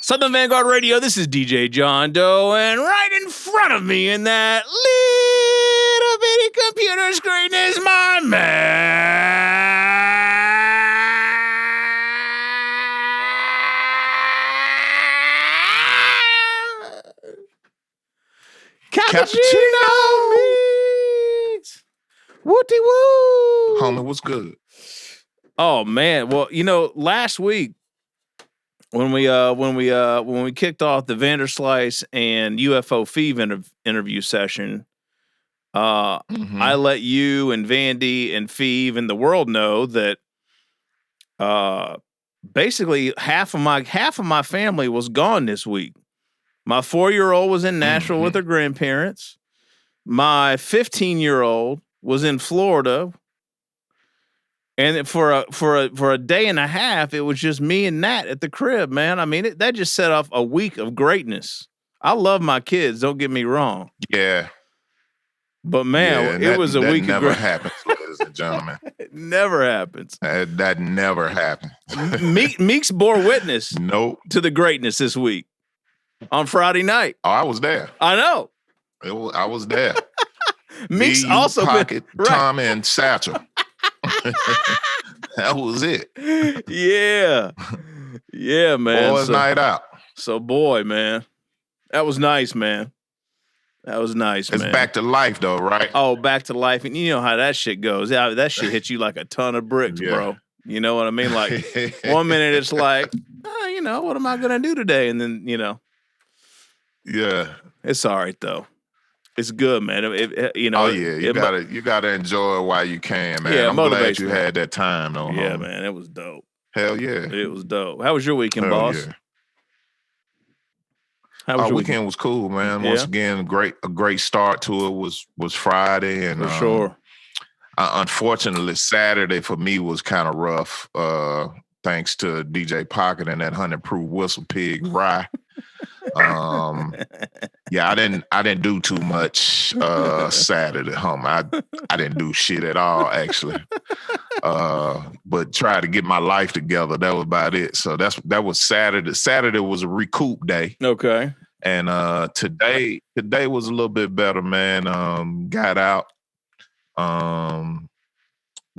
Southern Vanguard Radio, this is DJ John Doe, and right in front of me in that little bitty computer screen is my man, Cappuccino Beats. Wooty woo. Homie, what's good? Oh man, well, you know, last week when we kicked off the Vanderslice and UFO Feeve interview session, I let you and Vandy and Feeve and the world know that basically half of my family was gone this week. My 4-year-old was in Nashville with her grandparents. My 15-year-old was in Florida. And for a day and a half, it was just me and Nat at the crib, man. I mean, that just set off a week of greatness. I love my kids, don't get me wrong. Yeah. But man, it was a week of greatness. Never happens, ladies and gentlemen. It never happens. That never happens. Meeks bore witness to the greatness this week on Friday night. Oh, I was there. I know. I was there. Meeks also Pocket, Tom, and Satchel. That was it. Yeah, man. Boys' night out. So, boy, man, that was nice, man. That was nice, man. It's back to life, though, right? Oh, back to life, and you know how that shit goes. Yeah, that shit hits you like a ton of bricks, bro. You know what I mean? Like 1 minute it's like, you know, what am I gonna do today? And then it's all right though. It's good, man. You know. Oh yeah, you gotta enjoy it while you can, man. Yeah, I'm glad you had that time, though. Yeah, homie. Man, it was dope. Hell yeah, it was dope. How was your weekend, boss? Yeah. How was your weekend? Was cool, man. Once again, a great start to it was Friday, and for sure. Unfortunately, Saturday for me was kind of rough. Thanks to DJ Pocket and that 100 proof whistle pig rye. I didn't do too much Saturday, I didn't do shit at all, actually. But tried to get my life together. That was about it. So that was Saturday. Saturday was a recoup day. Okay. And today was a little bit better, man. Got out.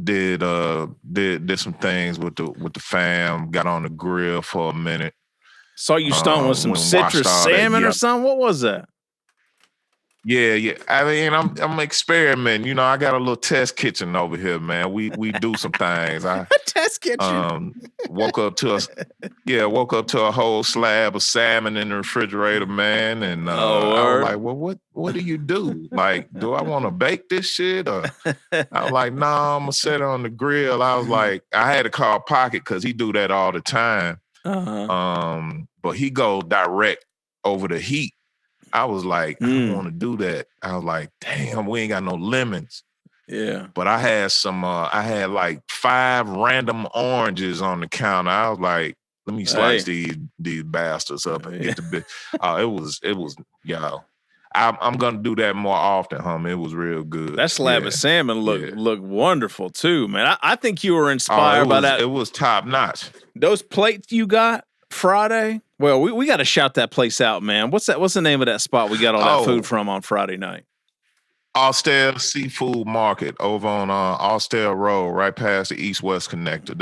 Did some things with the fam. Got on the grill for a minute. Saw you stung with some citrus salmon or something. What was that? Yeah. I mean, I'm experimenting. You know, I got a little test kitchen over here, man. We do some things. A test kitchen. Woke up to a whole slab of salmon in the refrigerator, man. And I was like, well, what do you do? Like, do I want to bake this shit? Or I was like, nah, I'm gonna set it on the grill. I was like, I had to call Pocket because he do that all the time. But he goes direct over the heat. I was like, I don't want to do that. I was like, damn, we ain't got no lemons. Yeah. But I had some, I had like 5 random oranges on the counter. I was like, let me slice these bastards up and get the bit. It was, yo. I'm gonna do that more often, homie. It was real good. That slab of salmon looked wonderful too, man. I think you were inspired by that. It was top notch. Those plates you got Friday. Well, we got to shout that place out, man. What's the name of that spot we got all that food from on Friday night? Austell Seafood Market over on Austell Road, right past the East-West Connector.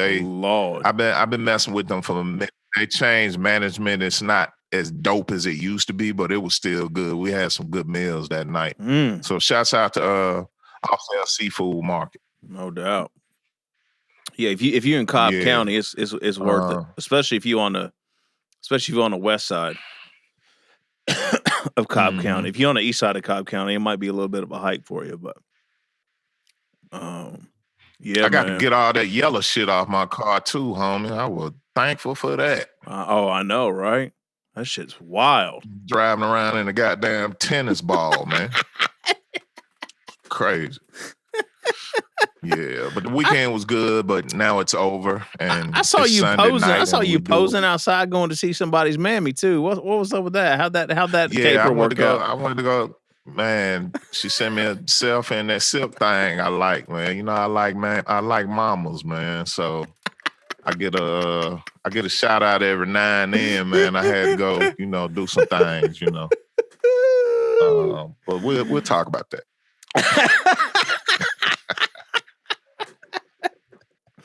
I've been messing with them for a minute. They changed management. It's not as dope as it used to be, but it was still good. We had some good meals that night. So shouts out to Austell Seafood Market. No doubt. Yeah, if you're in Cobb County, it's worth it, especially if you're on the west side of Cobb County. If you're on the east side of Cobb County, it might be a little bit of a hike for you, but I got to get all that yellow shit off my car too, homie. I was thankful for that. I know, right? That shit's wild. Driving around in a goddamn tennis ball, man. Crazy. Yeah, but the weekend was good, but now it's over. And I saw you posing. I saw you posing outside going to see somebody's mammy too. What was up with that? How'd that caper work out? I wanted to go. Man, she sent me a selfie in that silk thing I like, man. You know, I like mamas, man. So I get a shout out every now and then, man. I had to go, do some things, But we'll talk about that.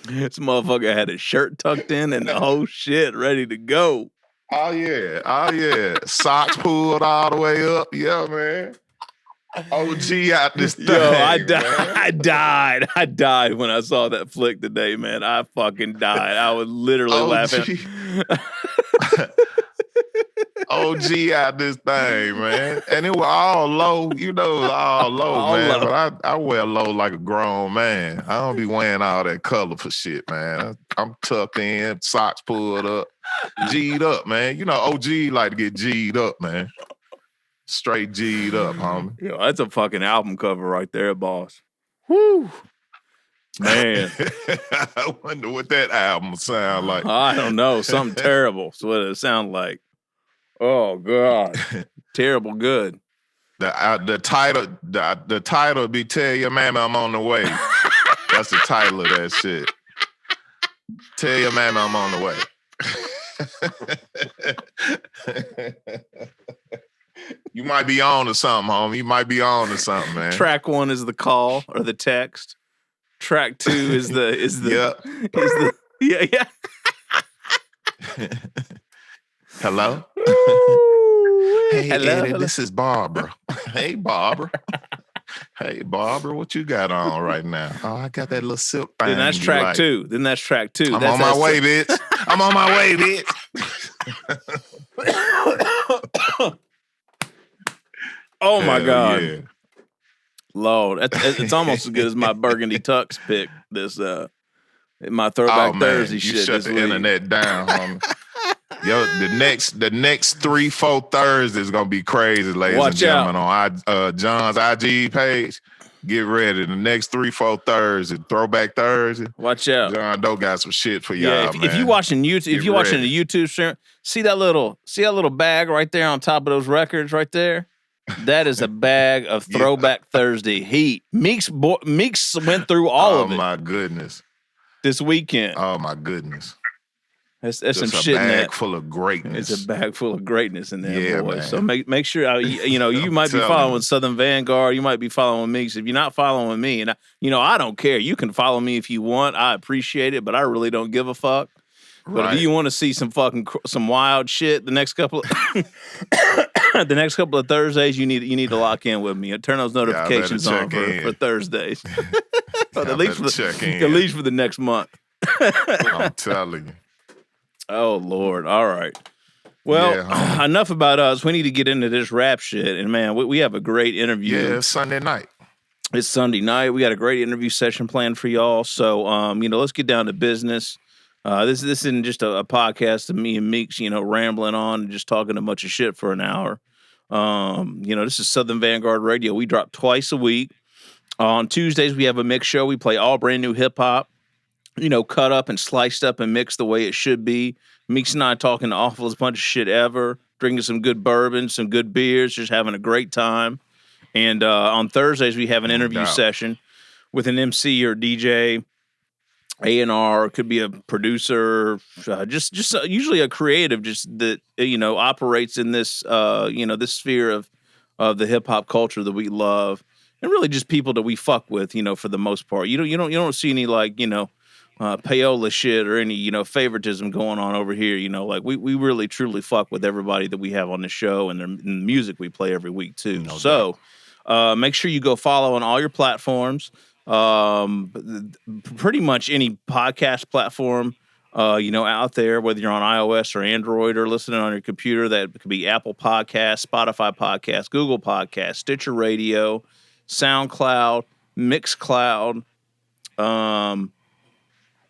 This motherfucker had his shirt tucked in and the whole shit ready to go. Oh yeah. Socks pulled all the way up. Yeah, man. OG out this thing. Yo, I died when I saw that flick today, man. I fucking died. I was literally laughing. OG out this thing, man. And it was all low, it was all low, man. Low. But I wear low like a grown man. I don't be wearing all that colorful shit, man. I'm tucked in, socks pulled up, G'd up, man. OG like to get G'd up, man. Straight G'd up, homie. Yo, that's a fucking album cover right there, boss. Woo. Man. I wonder what that album sound like. I don't know. Something terrible. That's what it sound like. Oh, God. Terrible good. The title be Tell Your Mama I'm on the Way. That's the title of that shit. Tell your mama I'm on the way. You might be on to something, homie. You might be on to something, man. Track 1 is the call or the text. Track 2 is the yeah. Hello? Hey, hello, Eddie, this is Barbara. Hey, Barbara. Hey, Barbara, what you got on right now? Oh, I got that little silk thing. Then that's track 2. I'm on my way, bitch. I'm on my way, bitch. Oh, my God. Yeah. Lord, it's almost as good as my Burgundy Tux pick. This my Throwback Thursday shit. You shut the internet down, homie. Yo, the next 3-4 Thursdays gonna be crazy, ladies and gentlemen. On John's IG page, get ready. The next 3-4 Thursdays, Throwback Thursday. Watch out, John Doe got some shit for y'all, man. If you watching YouTube, if you watching the YouTube stream, see that little bag right there on top of those records right there. That is a bag of Throwback Thursday heat. Meeks went through all of it. Oh my goodness! This weekend. Oh my goodness! That's some shit in that. It's a bag full of greatness. It's a bag full of greatness in there, boy. Man. So make sure you might be following Southern Vanguard. You might be following Meeks. If you're not following me, and I don't care. You can follow me if you want. I appreciate it, but I really don't give a fuck. But if you want to see some wild shit, the next couple of Thursdays, you need to lock in with me. Turn those notifications on for Thursdays. At least for the next month. I'm telling you. Oh Lord! All right. Well, enough about us. We need to get into this rap shit. And man, we have a great interview. Yeah, it's Sunday night. It's Sunday night. We got a great interview session planned for y'all. So, let's get down to business. This isn't just a podcast of me and Meeks, rambling on and just talking a bunch of shit for an hour. This is Southern Vanguard Radio. We drop twice a week. On Tuesdays, we have a mix show. We play all brand new hip hop, cut up and sliced up and mixed the way it should be. Meeks and I talking the awfulest bunch of shit ever, drinking some good bourbon, some good beers, just having a great time. And on Thursdays, we have an interview session with an MC or DJ. A&R, could be a producer, just usually a creative, just that operates in this this sphere of the hip hop culture that we love, and really just people that we fuck with, for the most part. You don't see any payola shit or any favoritism going on over here. We really truly fuck with everybody that we have on the show and the music we play every week too. Make sure you go follow on all your platforms. Pretty much any podcast platform, out there, whether you're on iOS or Android or listening on your computer, that could be Apple Podcasts, Spotify Podcasts, Google Podcasts, Stitcher Radio, SoundCloud, Mixcloud.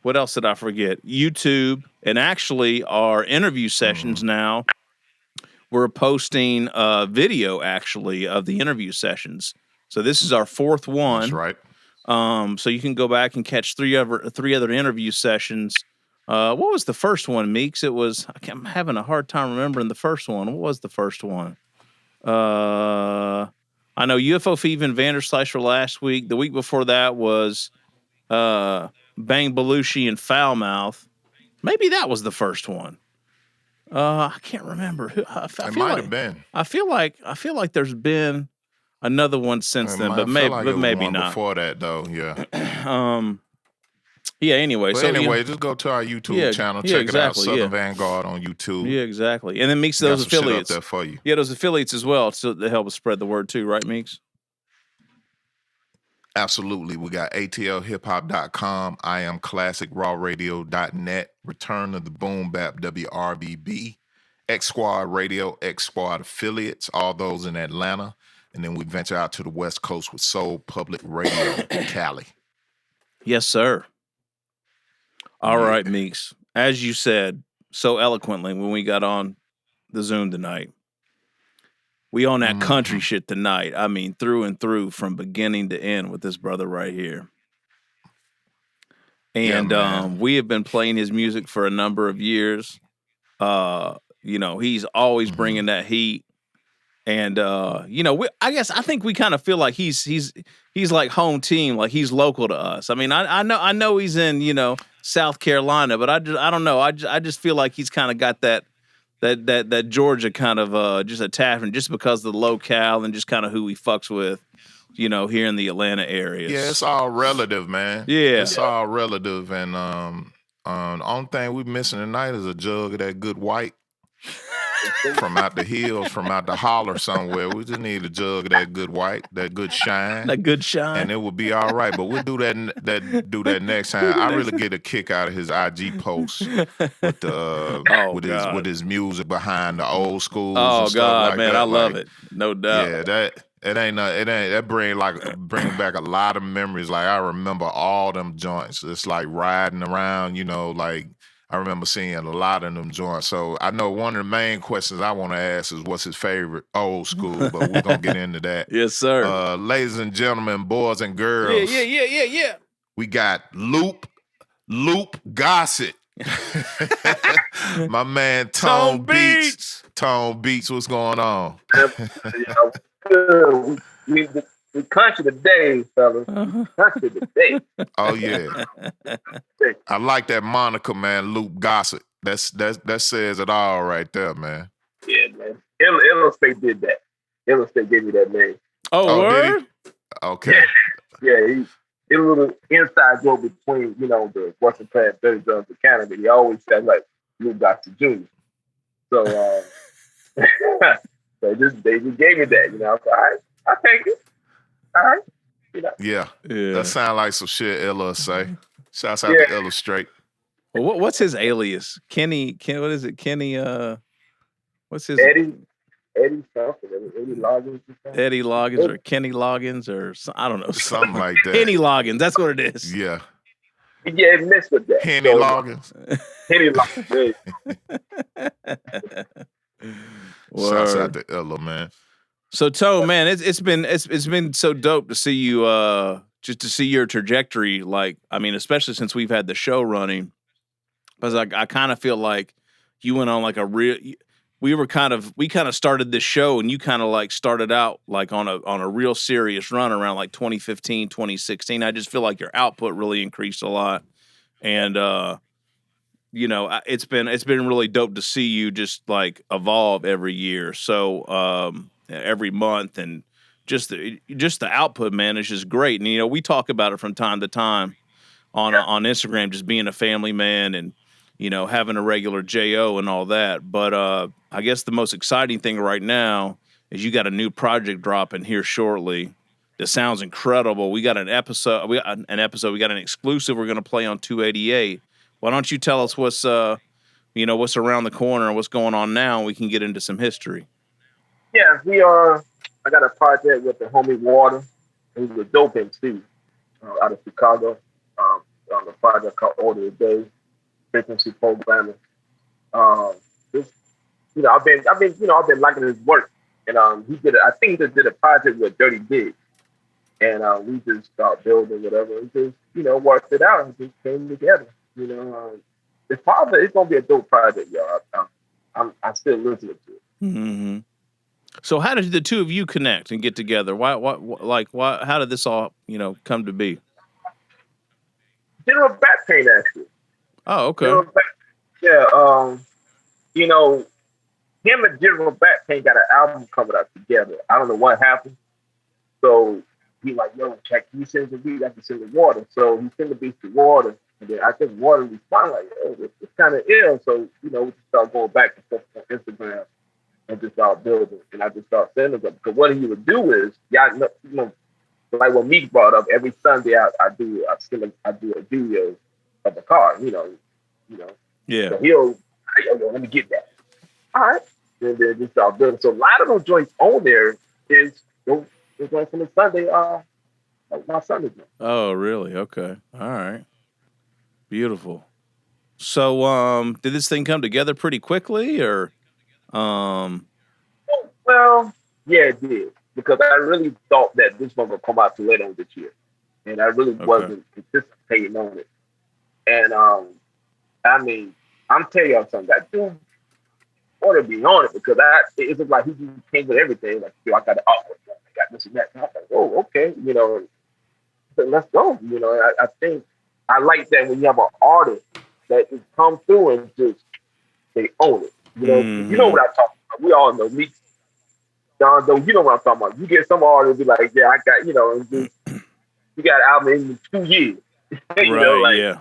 What else did I forget? YouTube, and actually our interview sessions now, we're posting video actually of the interview sessions. So this is our 4th one. That's right. So you can go back and catch three other interview sessions. What was the first one, Meeks? I'm having a hard time remembering the first one. What was the first one? I know UFO Fever and Vanderslice were last week. The week before that was Bang Belushi and Foulmouth. Maybe that was the first one. I can't remember. It might have been. I feel like there's been another one since then, but maybe not. Before that though, yeah. Yeah. Anyway, just go to our YouTube channel, check it out. Southern Vanguard on YouTube. Yeah, exactly. And then Meeks those affiliates up there for you. Yeah, those affiliates as well, so to help us spread the word too, right, Meeks? Absolutely. We got atlhiphop.com, iamclassicrawradio.net, Return of the Boom Bap, WRBB, X Squad Radio, X Squad affiliates, all those in Atlanta. And then we venture out to the West Coast with Soul Public Radio in Cali. Yes, sir. All right, Meeks. As you said so eloquently when we got on the Zoom tonight, we on that country shit tonight. I mean, through and through, from beginning to end with this brother right here. And we have been playing his music for a number of years. You know, he's always bringing that heat. And you know, I think we kind of feel like he's like home team, like he's local to us. I mean, I know he's in, you know, South Carolina, but I don't know. I just feel like he's kind of got that Georgia kind of just attachment, just because of the locale and just kind of who he fucks with, you know, here in the Atlanta area. Yeah, it's all relative, man. Yeah, it's all relative, and the only thing we missing tonight is a jug of that good white. From out the hills, from out the holler somewhere. We just need a jug of that good white, that good shine. That good shine. And it would be all right. But we'll do that next time. I really get a kick out of his IG posts with the with his music behind the old schools. Oh and stuff God, like man, that. I love it. No doubt. Yeah, that bring back a lot of memories. Like I remember all them joints. It's like riding around, you know, like I remember seeing a lot of them joints. So I know one of the main questions I want to ask is what's his favorite old school, but we're going to get into that. Yes, sir. Ladies and gentlemen, boys and girls. Yeah. We got Loop Gossett. My man, Tone Beatz. Tone Beatz, what's going on? We country today, fellas. Country today. Oh yeah. I like that moniker, man. Loop Gossett. That says it all right there, man. Yeah, man. Illustrate did that. Illustrate gave me that name. Oh, word? Did he? Okay. Yeah, he a little inside joke between, you know, the Western Plant Dirty Drums of Canada. He always said like Loop Gossett Jr. So so they just gave me that, you know. So I take it. All right. You know. Yeah. That sound like some shit Illa say. Shouts out to Illustrate. Well, what's his alias? Kenny, what is it? Kenny, what's his? Eddie something. Eddie Loggins or something. Eddie Loggins or Kenny Loggins or I don't know. Something like that. Kenny Loggins, that's what it is. Yeah. Yeah, it messed with that. Kenny Loggins. Kenny Loggins. Shouts out to Illa, man. So Tone, man, it's been so dope to see you just to see your trajectory. Like, I mean, especially since we've had the show running, because I kind of feel like you went on like a real. We kind of started this show, and you kind of like started out like on a real serious run around like 2015, 2016. I just feel like your output really increased a lot, and you know, it's been really dope to see you just like evolve every year. So every month, and just the output, man, is just great. And you know, we talk about it from time to time on Instagram, just being a family man and, you know, having a regular JO and all that. But I guess the most exciting thing right now is you got a new project dropping here shortly that sounds incredible. We got an exclusive we're going to play on 288. Why don't you tell us what's what's around the corner and what's going on now, and we can get into some history. Yeah, I got a project with the homie Water, who's a dope MC out of Chicago. On a project called Order of the Day, frequency programming. I've been liking his work, and I think he just did a project with Dirty Dig, and we just started building whatever, and just worked it out and just came together. It's gonna be a dope project, y'all. I'm still listening to it. Mm-hmm. So how did the two of you connect and get together? Why? How did this all, come to be? General Backpain, actually. Oh, okay. Yeah, you know, him and General Backpain got an album coming out together. I don't know what happened. So he like, yo, check, can you send the beat? I can send the water. So he sent the beat to water. And then I think water responded like, yo, it's kind of ill. So, you know, we just start going back and forth on Instagram and just start building. And I just start sending them. Because what he would do is, y'all know, you know, like what Meek brought up, every Sunday I do a video of the car, you know. Yeah. So he'll, yo, let me get that. All right. And then just start building. So a lot of those joints on there is those joints from the Sunday, like my Sunday joint. Oh, really? Okay. All right. Beautiful. So, did this thing come together pretty quickly, or? Well, yeah, it did. Because I really thought that this one would come out too late on this year. And I really wasn't anticipating on it. And I mean, I'm telling y'all something. That dude ought to be on it because it was like he just came with everything. Like, yo, I got the artwork, I got this and that. And I was like, oh, okay, you know, so let's go. You know, I think I like that when you have an artist that just come through and just they own it. You know, you know what I'm talking about. We all know me. John Doe, you know what I'm talking about. You get some artists be like, yeah, I got, you know, and just, you got an album in 2 years. You know, like, yeah.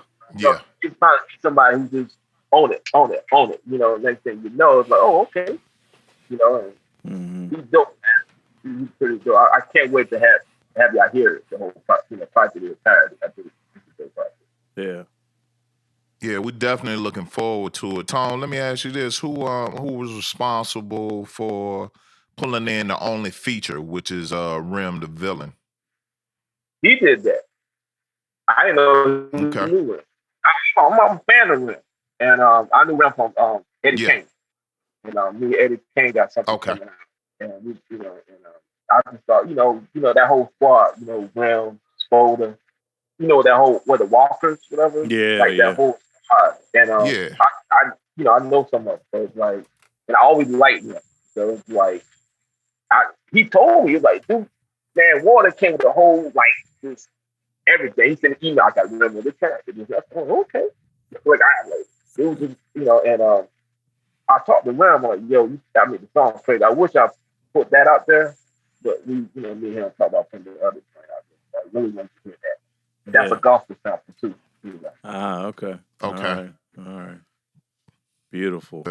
It's not somebody who just own it. You know, next thing you know, it's like, oh, okay. You know, and he's dope, man. He's pretty dope. I can't wait to have y'all hear it. The whole project is tired. I think it's a good project. Yeah. Yeah, we're definitely looking forward to it. Tone, let me ask you this: who was responsible for pulling in the only feature, which is Rim the Villain? He did that. I didn't know he knew it. I'm a fan of Rim, and I knew Rim from Eddie Kane. You know, me and Eddie Kane got something coming out, and we, you know, and I just thought, you know, that whole squad, you know, Rim, SPODA, you know, that whole the Walkers, whatever, that whole squad, and I you know, I know some of them, so it's like, and I always liked him, so it's like, he told me, he was like, dude, man, Water came with a whole this everything. He sent an email. I got to remember the character. Okay. Like it was just, you know, and I talked to Ram like, yo, I mean the song's crazy. I wish I put that out there, but we, you know, me and him talk about putting the other thing out there. I really want to hear that. And that's a gospel sample too. Okay. Okay. All right. Beautiful.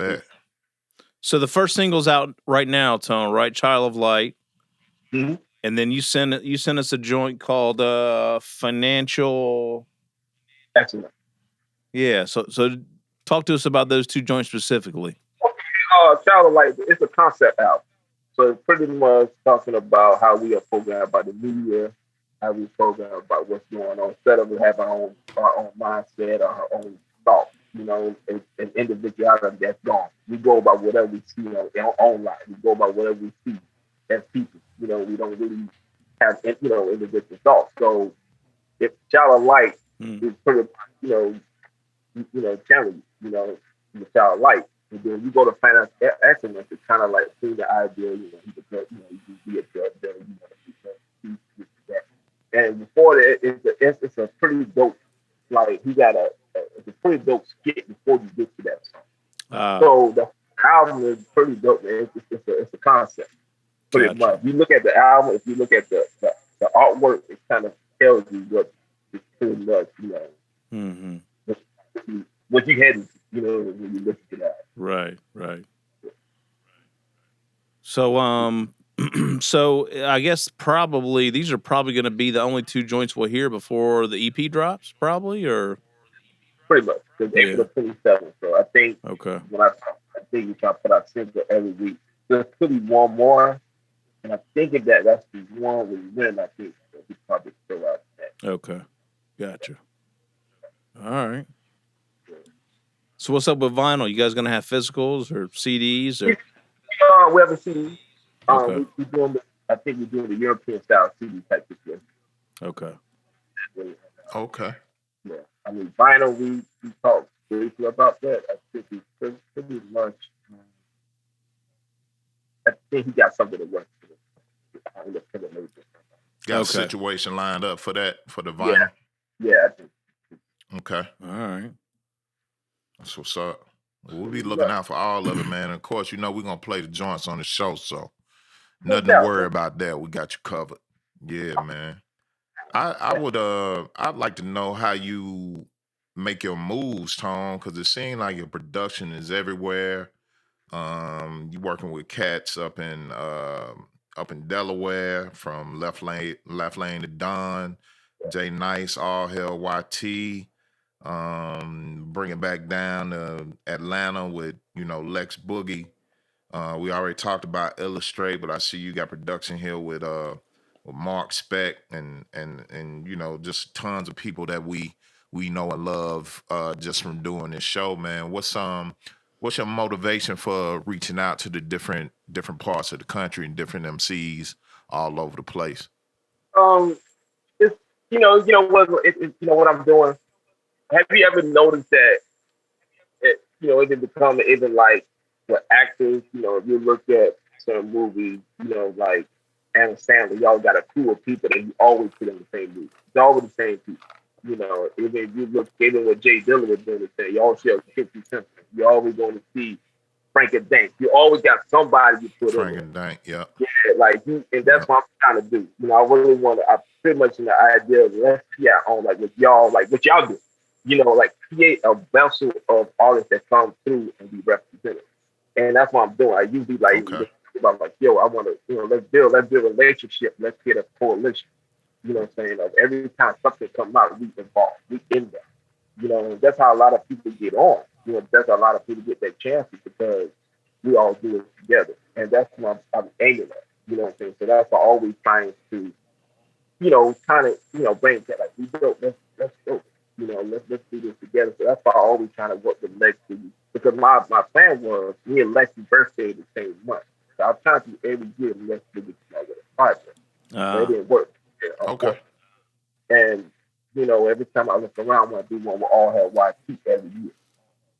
So the first single's out right now, Tone, right? Child of Light. Mm-hmm. And then you sent us a joint called Financial. Excellent. Yeah. So talk to us about those two joints specifically. Okay. Child of Light, it's a concept album. So it's pretty much talking about how we are programmed by the media, how we program about what's going on, instead of having our own mindset or our own thought, you know, and individuality that's gone. We go about whatever we see in our own life. We go about whatever we see as people. You know, we don't really have, you know, individual thoughts. So if Child of Light is pretty, you know, challenge, you know, the Child of Light. And then you go to Financial Excellence, it's kind of like seeing the idea, you know, you can be a judge there, you know, that. And before that, it's a pretty dope, like it's a pretty dope skit before you get to that song. So the album is pretty dope, man. It's a concept. Pretty much. You look at the album, if you look at the artwork, it kind of tells you what it's pretty much, you know, what you had, you know, when you listen to that. Right. So so I guess probably these are probably going to be the only two joints we'll hear before the EP drops, probably, or pretty much because April 27th. So I think when I think we try to put out single every week. There's could be one more, and I'm thinking that's the one we win. I think so we probably still out that. Okay, gotcha. All right. So what's up with vinyl? You guys gonna have physicals or CDs or? We have a CD. We doing I think we're doing the European style CD type situation. Okay. Okay. Yeah, I mean vinyl. We talked briefly about that. I think we pretty much. I think he got something to work with. Got a situation lined up for that for the vinyl. Yeah. I think. Okay. All right. That's what's up. We'll be looking out for all of it, man. And of course, you know we're gonna play the joints on the show, so No nothing to doubt, worry man. about there. We got you covered. Yeah, man. I'd like to know how you make your moves, Tone, because it seems like your production is everywhere. You working with cats up in Delaware from Left Lane to Don, Jay Nice, All Hail YT. Bring it back down to Atlanta with, you know, Lex Boogie. We already talked about Illustrate, but I see you got production here with Mark Spec and you know, just tons of people that we know and love just from doing this show, man. What's your motivation for reaching out to the different parts of the country and different MCs all over the place? It's you know what I'm doing. Have you ever noticed that it can become even like with actors, you know, if you look at some movies, you know, like Adam Sandler, y'all got a crew of people that you always put in the same movie. It's always the same people. You know, even if you look even what Jay Dilla was doing the same, you always see 50 Cent. You're always going to see Frank and Dank. You always got somebody you put Frank in and Dank, yeah. there. Yeah, like you, and that's what I'm trying to do. You know, I really want to. I pretty much in the idea of let's on like with y'all, like what y'all do. You know, like create a vessel of artists that come through and be represented. And that's what I'm doing. I usually like about like, yo, I want to, you know, let's build a relationship. Let's get a coalition. You know what I'm saying? Like every time something comes out, we involved. We in there. You know, and that's how a lot of people get on. You know, that's how a lot of people get their chances because we all do it together. And that's what I'm aiming at. You know what I'm saying? So that's why I'm always trying to, you know, kind of, you know, bring that like we built, let's go. You know, let's do this together. So that's why I always trying to work with Lex because my plan was me and Lex's birthday the same month. So I'm trying to every year Lex do with a project. But it didn't work. Okay. And you know, every time I look around, I want to do one with All Hail Y.T every year.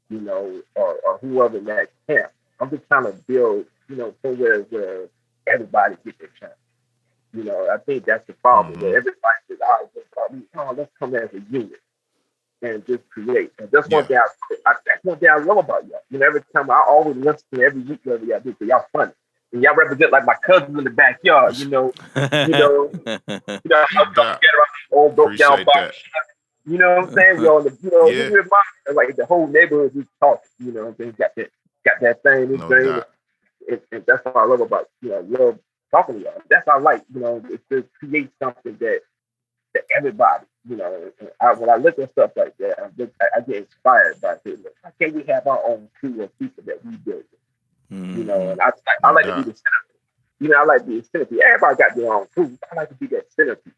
You know, or whoever in that camp. I'm just trying to build, you know, somewhere where everybody gets their chance. You know, I think that's the problem. Where everybody says, "Oh, let's come as a unit and just create." And that's one thing that's one thing I love about y'all. You know, every time I always listen to every week whatever y'all do, because y'all funny. And y'all represent like my cousins in the backyard, you know. I'll get around old broke down box. You know what I'm saying? Yo, you remind like the whole neighborhood is talking, you know what I'm saying? Got that thing, this thing. And that's what I love about, you know, I love talking to y'all. That's what I like, you know, it's to create something that everybody, you know, when I look at stuff like that, I get inspired by it. Like, how can we have our own crew of people that we build? You know, and I like to be the centerpiece. You know, I like to be the centerpiece. Everybody got their own crew. I like to be that centerpiece.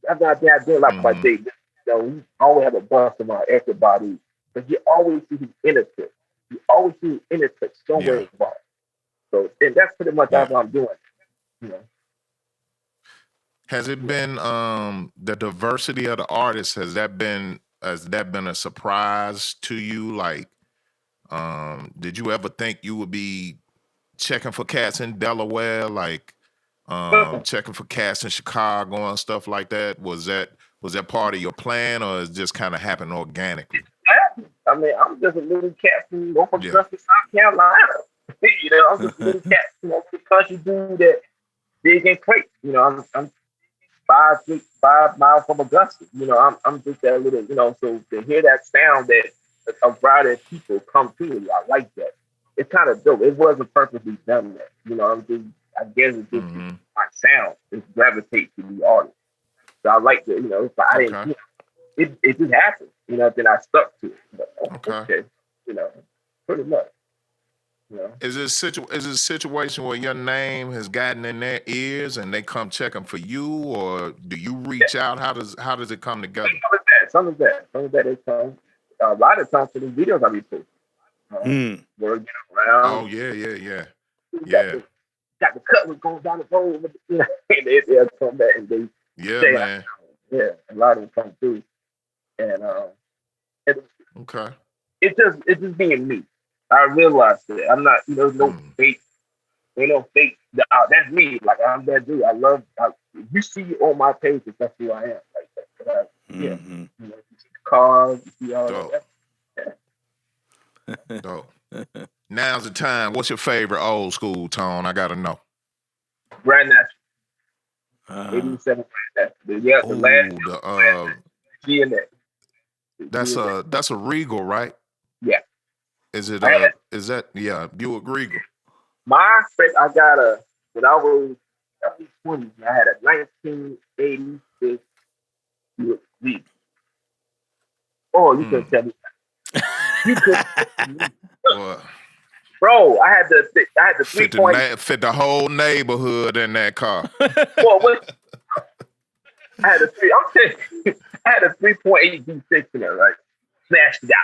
That's what I do like about Jay. You know, we always have a bust around everybody, but you always see his inner touch. You always see his inner touch somewhere involved. So, and that's pretty much what I'm doing. You know. Has it been the diversity of the artists? Has that been a surprise to you? Like, did you ever think you would be checking for cats in Delaware, like checking for cats in Chicago and stuff like that? Was that part of your plan, or it just kind of happened organically? I mean, I'm just a little cat from North Augusta, South Carolina. You know, I'm just a little cat, you know, country dude that dig and crate. You know, I'm 5 miles from Augusta. You know, I'm just that little, you know, so to hear that sound that a variety of people come to me, I like that. It's kind of dope. It wasn't purposely done that. You know, I guess it's just my sound. It's gravitate to the artist. So I like the, you know, but I didn't, you know, it just happened. You know, then I stuck to it. But, okay. You know, pretty much. You know? Is it a situation where your name has gotten in their ears and they come checking for you, or do you reach out? How does it come together? Some of that they come. A lot of times for the videos I be posting. Word get around. Oh yeah. Got the cut was going down the road, you know, and they'll come back and they say, man. A lot of them come through, and it's just being me. I realized that I'm not, you know, no fake, ain't no fake. That's me. Like I'm that dude. You see on my page, that's who I am. Like that. You know, you see the cars, you see all that. Dope. Now's the time. What's your favorite old school tone? I gotta know. Grand National. 87 Grand National. Yeah, the last GNX. That's a Regal, right? Yeah. Is it Buick Regal? My favorite, I got when I was 20, I had a 1986 Buick Regal. Oh, you couldn't tell me that. You couldn't. Bro, I had the 3 fit the whole neighborhood in that car. Well, I had a 3.8 V6 in there, right? Smashed it out.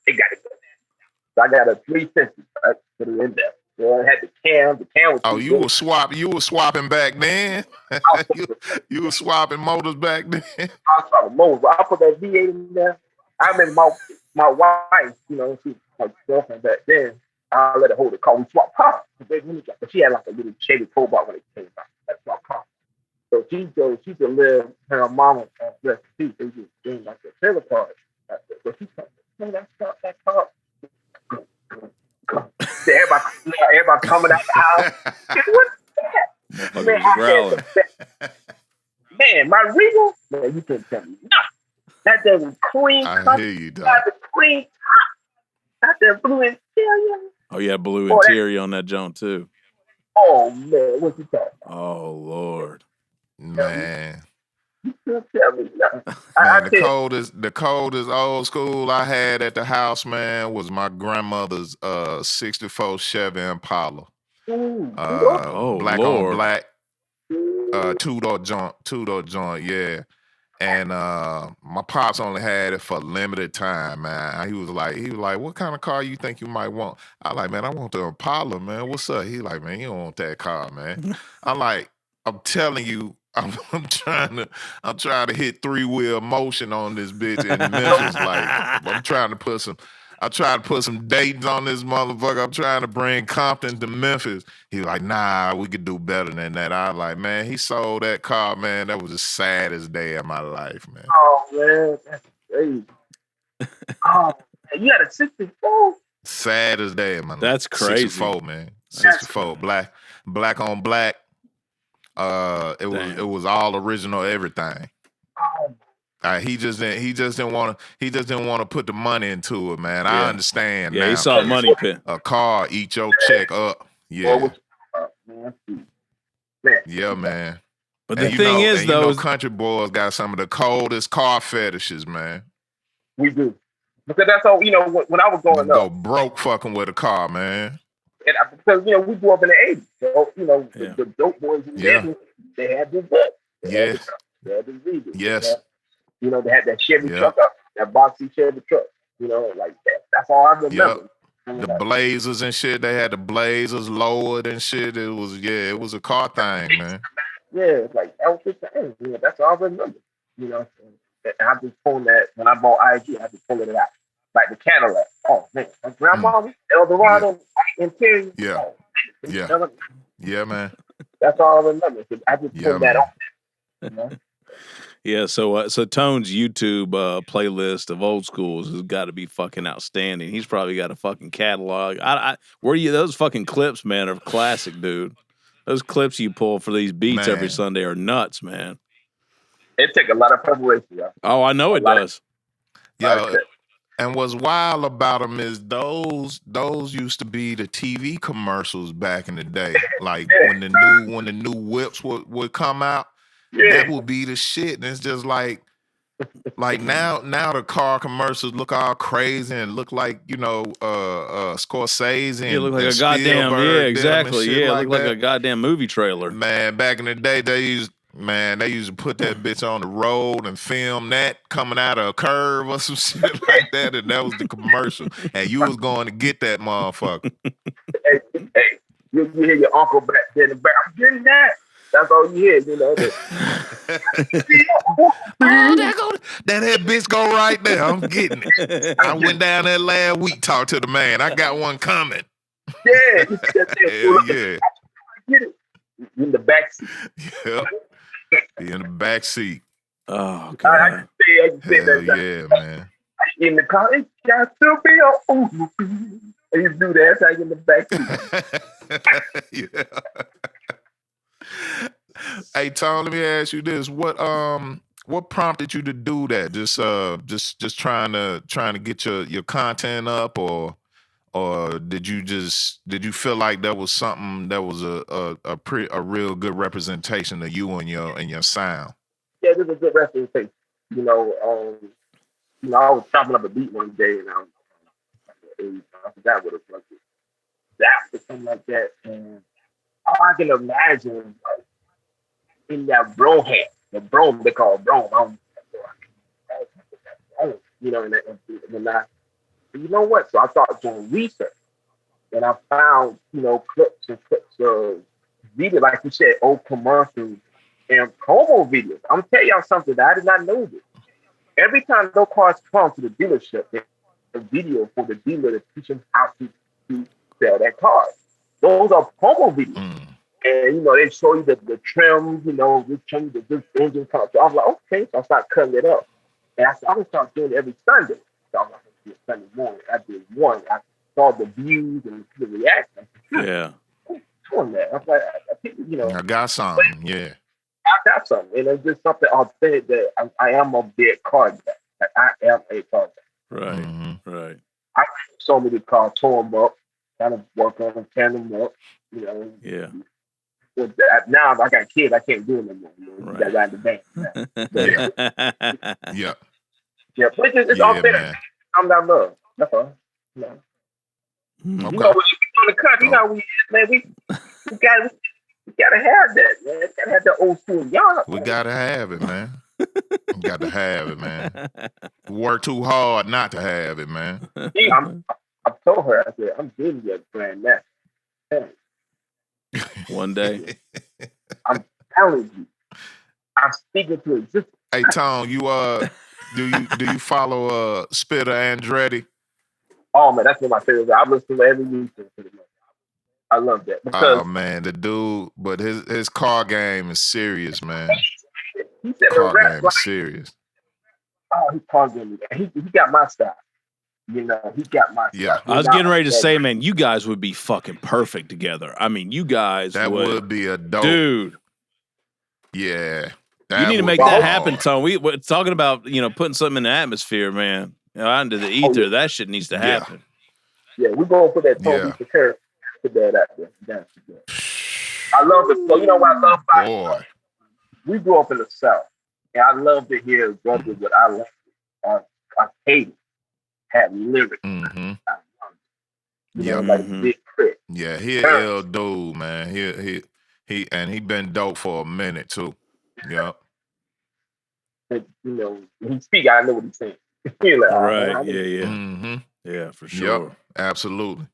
It got it. So I got a 350, right? Put it in there. So I had the cam. The cam was you were swapping back then. you were swapping motors back then. I was swapping motors. I put that V8 in there. I remember my wife, she was my girlfriend back then. I let her hold the car. We swapped cars. But she had like a little Chevy Cobalt when it came out. That's my car. So she could live her mama rest in peace. They just doing like a trailer park. So she said, "Man, that car." Everybody coming out the house. What's that? Man, my Regal, man, you couldn't tell me nothing. That thing was clean. I hear you, dog. That was clean top. That there blue interior. Oh, yeah, blue interior on that joint, too. Oh, man, what's you talking about? Oh, Lord. Man. You couldn't tell me nothing. Man, the coldest old school I had at the house, man, was my grandmother's 64 Chevy Impala. Black Lord. on black. Two-door joint, yeah. And my pops only had it for a limited time, man. He was like, what kind of car you think you might want? I like, man, I want the Impala, man. What's up? He like, man, you don't want that car, man. I'm telling you, I'm trying to hit 3-wheel motion on this bitch in Memphis. Like, I'm trying to put some Dayton's on this motherfucker. I'm trying to bring Compton to Memphis. He was like, nah, we could do better than that. I was like, man, he sold that car, man. That was the saddest day of my life, man. Oh, man, that's crazy. Oh, man, you had a 64? Saddest day of my life. That's crazy. 64, man. 64, black on black. It was all original everything. He just didn't want to put the money into it, man. Yeah. I understand. Yeah, now. He saw money pit. A car eat your check up. Yeah. Yeah, man. But the thing is, though, country boys got some of the coldest car fetishes, man. We do. Because that's all, when I was growing up. Go broke fucking with a car, man. And because, we grew up in the 80s. So, the dope boys in the 80s, they had this book. They had the Regal. Yes. They had that Chevy truck up, that boxy Chevy truck. Like that. That's all I remember. The Blazers and shit, they had the Blazers lowered and shit. It was a car thing, man. Yeah, it's like that was the thing. That's all I remember. And I just pulled that when I bought IG. I just pulled it out, like the Cadillac. Oh man, my grandma, Eldorado, interior. Yeah, oh, yeah, man. That's all I remember. I just pulled that on. Yeah, so Tone's YouTube playlist of old schools has got to be fucking outstanding. He's probably got a fucking catalog. Those fucking clips, man, are classic, dude. Those clips you pull for these beats every Sunday are nuts, man. It take a lot of preparation, yo. Oh, I know it does. And what's wild about them is those used to be the TV commercials back in the day. Like when the new whips would come out. That would be the shit. And it's just like now the car commercials look all crazy and look like, Scorsese and look like a goddamn, exactly. Yeah, look like a goddamn movie trailer. Man, back in the day they used to put that bitch on the road and film that coming out of a curve or some shit like that, and that was the commercial. And you was going to get that motherfucker. Hey, you hear your uncle back there in the back, I'm getting that. That's all you hear, that bitch go right there. I'm getting it. I went down there last week, talked to the man. I got one coming. Yeah. Hell yeah. Get it. In the back seat. Yep. Be in the back seat. Oh, God. I can say Hell that. Yeah, man. In the car, it got to be a And you do that, that's how you get in the back seat. Yeah. Hey Tom, let me ask you this: what prompted you to do that? Just trying to get your content up, or did you feel like that was something that was a real good representation of you and your sound? Yeah, this is a good representation. I was chopping up a beat one day, and I forgot what it was. That or something like that, and all I can imagine in that bro hat, the bro they call bro. You know what? So I started doing research, and I found clips of video, like you said, old commercials and promo videos. I'm telling y'all something that I did not know this. Every time those cars come to the dealership, there's a video for the dealer to teach them how to sell that car. Those are promo videos. And they show you the trims, they show you the engine comes. So I was like, okay, so I started cutting it up. And I would start doing it every Sunday. So I was like, Sunday morning. I did one. I saw the views and the reaction. Yeah. Doing that. I was like, people, I got something, yeah. I got something. And it's just something authentic that I am a big car guy. Like, I am a car guy. Right. Mm-hmm. Right. I so many cars, tore them up, kind of work on them, tear them up, Yeah. With that, now I got kids, I can't do it no more. Right. I got the bank. Yeah. Yeah, but it's all better. I'm not love. That's all. Okay. When you on the cut, we gotta have that, man. Gotta have that old school yard. We gotta have it, man. We got to have it, man. Work too hard not to have it, man. I told her, I said, I'm getting you a grand master. One day. I'm telling you. I'm speaking to existence. Hey Tom, you do you follow Spitter Andretti? Oh man, that's one of my favorites. I listen to every week pretty much. I love that. Oh man, the dude, but his car game is serious, man. He said car game is serious. Oh, he car game. He got my style. He got my yeah. style. I was getting ready to say, man, you guys would be fucking perfect together. I mean, you guys would be a dope dude. Yeah. You need to make that happen, Tone. We're talking about, putting something in the atmosphere, man. Out into the ether. That shit needs to happen. Yeah, we're going to put that Tone Beatz curve. Put that out there. I love it. So, what I love about it? We grew up in the South. And I love to hear brothers that I love. I hate it. Have lyrics. Mm-hmm. Like Big Crit. Yeah, he a ill dude, man. He been dope for a minute too. Yep. When he speak, I know what he's saying. Right. Yeah. Mm-hmm. Yeah, for sure. Yep. Absolutely.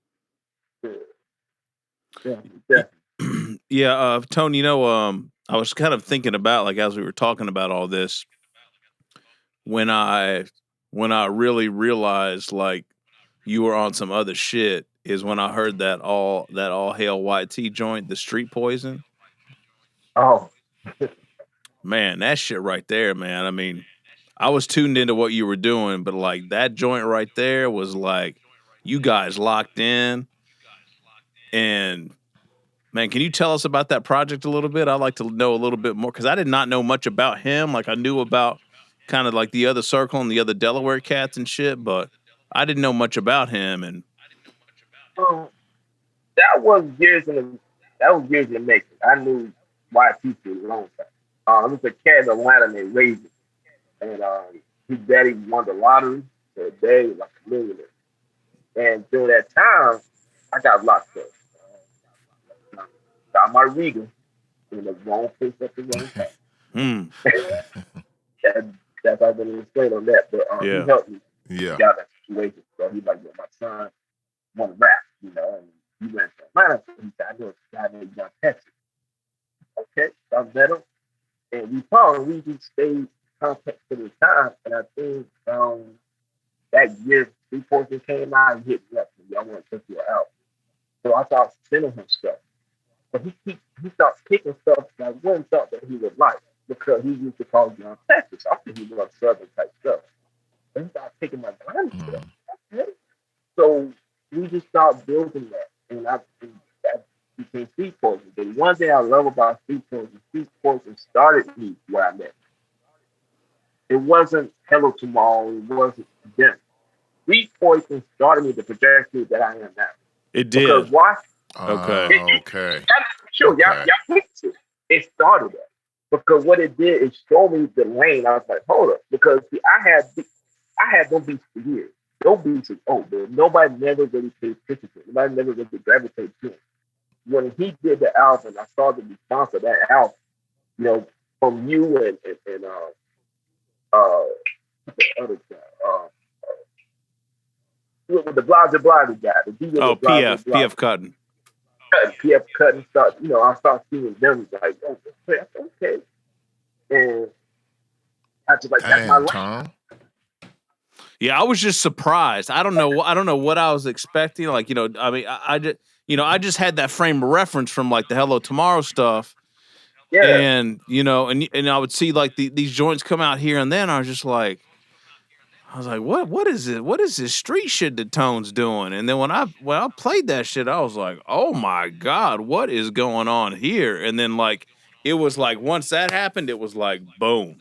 Yeah, Tony, I was kind of thinking about, like, as we were talking about all this, when I really realized, like, you were on some other shit is when I heard that all hail Y.T joint, the Street Poison. Oh. Man, that shit right there, man. I mean, I was tuned into what you were doing, but like that joint right there was like you guys locked in. And man, can you tell us about that project a little bit? I'd like to know a little bit more because I did not know much about him. Like I knew about kind of like the other circle and the other Delaware cats and shit, but I didn't know much about him. And that was years in the making. I knew YT for a long time. It was a cat in Atlanta named Raven, and his daddy won the lottery. So his daddy was like a millionaire. And during that time, I got locked up. Got my Regal in the wrong place at the wrong time. That's I'm going to explain on that. But he helped me. Yeah. Got that situation. So he's like, my son want to rap, and he went to Atlanta. So he said, I know a guy named John Texas. Okay, so I met him. And we just stayed in contact for the time. And I think that year, 3 Portions came out and hit me up. I want to take you out. So I started sending him stuff. But he started picking stuff that I wouldn't thought that he would like because he used to call John Texas. I think he loved Southern type stuff. But he started picking my Grammy stuff. Okay. So we just started building that, and that became Street Poison. The one thing I love about Street Poison started me where I'm at. It wasn't Hello Tomorrow. It wasn't them. Street Poison started me the trajectory that I am now. It did. Because why? Okay. Sure, Okay. y'all it started that. Because what it did is show me the lane. I was like, hold up. Because see, I had no beats for years. No beats is old, but nobody never really paid attention to it. Nobody never really gravitated to it. When he did the album, I saw the response of that album, you know, from you and the other guy, with the Blase guy, the DJ Oh, PF Cutting. PF Cutting start, you know, I start seeing them like, oh, okay. And I just like, that's my life. Yeah, I was just surprised. I don't know what I was expecting. Like, you know, I mean, I just had that frame of reference from like the Hello Tomorrow stuff. Yeah. And, you know, and I would see like these joints come out here and then I was like, what is it? What is this street shit that Tone's doing? And then when I played that shit, I was like, oh my God, what is going on here? And then like it was like once that happened, it was like boom.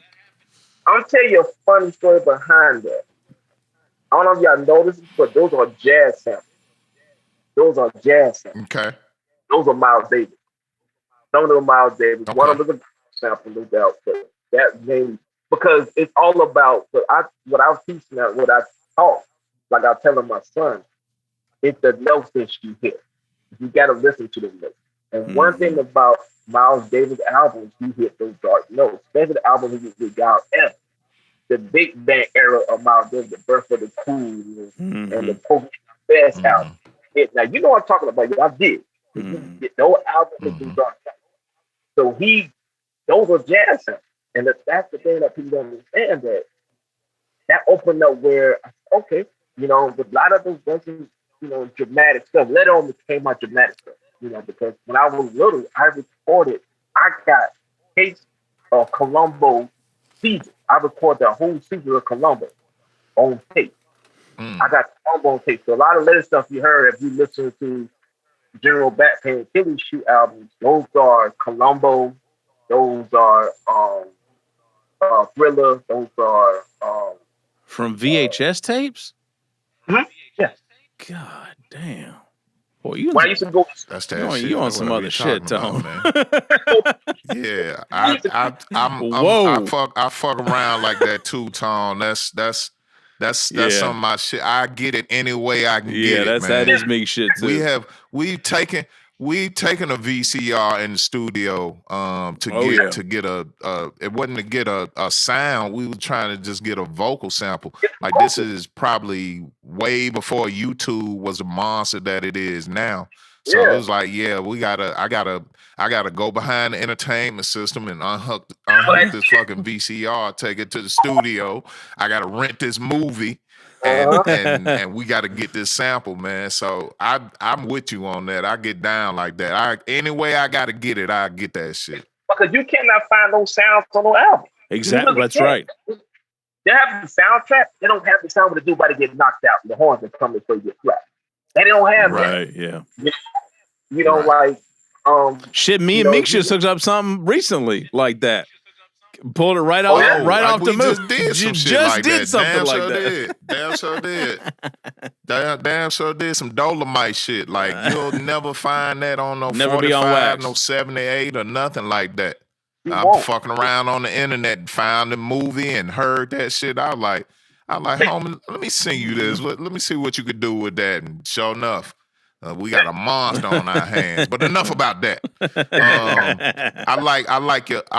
I'll tell you a funny story behind that. I don't know if y'all know this, but those are jazz samples. Okay. Those are Miles Davis. Some of them are Miles Davis. Okay. One of them is a sample, no doubt. But that name, because it's all about what I was teaching at, what I taught, like I was telling my son, it's the notes that you hear. You got to listen to the notes. And one thing about Miles Davis albums, you hit those dark notes, especially the album he did God F. The big bang era of Miles Davis, the birth of the cool and the post best album. Now you know what I'm talking about. I did. No album is too dark. So those are jazz sounds. And that's the thing that people don't understand, that opened up where, okay, you know, a lot of those wasn't, you know, dramatic stuff. Later on became my dramatic stuff, you know, because when I was little, I got Case of Colombo season. I recorded the whole season of Colombo on tape. I got Colombo on tape. So a lot of later stuff you heard, if you listen to General Backpain Killing Shoot albums, those are Colombo, those are Thriller, those are from VHS tapes? Yeah. God damn. Boy, you when I used to go, that's that shit. You on some other shit, Tone. Yeah, I fuck around like that too, Tone. That's some of my shit. I get it any way I can get it, man. That is me shit too. We've taken a VCR in the studio to get a it wasn't to get a sound. We were trying to just get a vocal sample. Like this is probably way before YouTube was a monster that it is now. So it was like, yeah, I gotta go behind the entertainment system and unhook this fucking VCR, take it to the studio. I gotta rent this movie. And we got to get this sample, man. So I'm with you on that. I get down like that. Any way I got to get it, I get that shit. Because you cannot find those sounds on no album. Exactly, that's right. They have the soundtrack. They don't have the sound where the dude about to get knocked out and the horns are coming so you get flat. They don't have that. Right, yeah. You know, like shit, me and Meek just hooked up something recently like that. Pulled it right off the move. Just did something like that. Damn sure did some Dolomite shit. Like you'll never find that on no 45, no 78 or nothing like that. I'm fucking around on the internet and found the movie and heard that shit. I was like, homie, let me sing you this. Let me see what you could do with that. And sure enough, we got a monster on our hands. But enough about that. I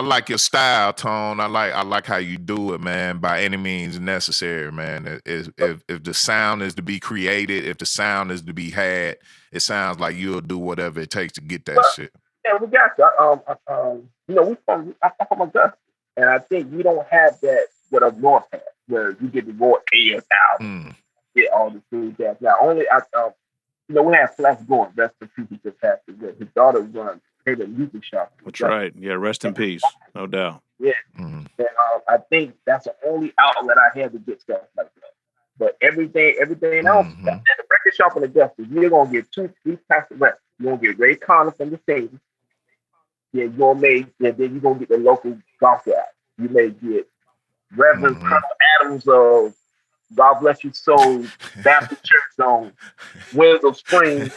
like your style, Tone. I like how you do it, man. By any means necessary, man. If the sound is to be created, if the sound is to be had, it sounds like you'll do whatever it takes to get that shit. Yeah, we got you. You know, I'm from Augusta, and I think we don't have that with a North has, where you get the more AS album, get all the food jazz. Now, you know, we have Flash Gordon, rest in peace, he just passed away. His daughter runs a music shop. That's right. Yeah, rest in peace, no doubt. Yeah, and I think that's the only outlet I had to get stuff like that. But everything else, and the record shop in Augusta, you're gonna get 2-3 types of records. You're gonna get Ray Connor from the States. Yeah, you're gonna make, and then you're gonna get the local gospel act. You may get Reverend Colonel Adams of God Bless Your Soul Baptist Church on Windsor Springs,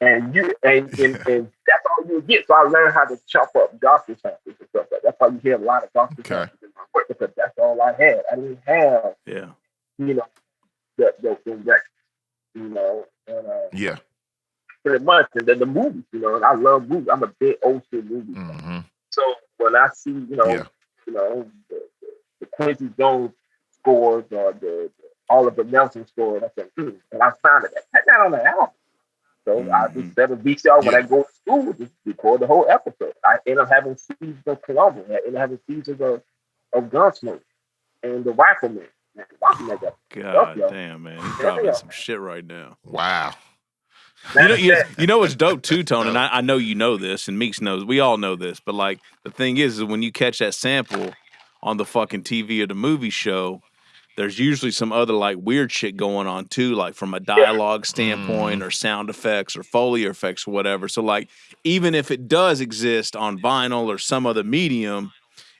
and that's all you get. So I learned how to chop up gospel samples and stuff like that. That's how you hear a lot of gospel samples in my work, because that's all I had. I didn't have, you know, the records, you know, and pretty much. And then the movies, you know, and I love movies. I'm a big old school movie. So when I see, you know, the Quincy Jones scores or the Oliver Nelson scores, I said, and I found it. That's not on the album. So I just set a VCR when I go to school, just record the whole episode. I end up having seasons of Columbia. I end up having seasons of Gunsmoke and the Rifleman. God damn, man. You're dropping some shit right now. Wow. You know what's dope too, Tone, and I know you know this, and Meeks knows, we all know this, but like the thing is when you catch that sample on the fucking TV or the movie show, there's usually some other like weird shit going on too, like from a dialogue standpoint or sound effects or Foley effects or whatever. So like even if it does exist on vinyl or some other medium,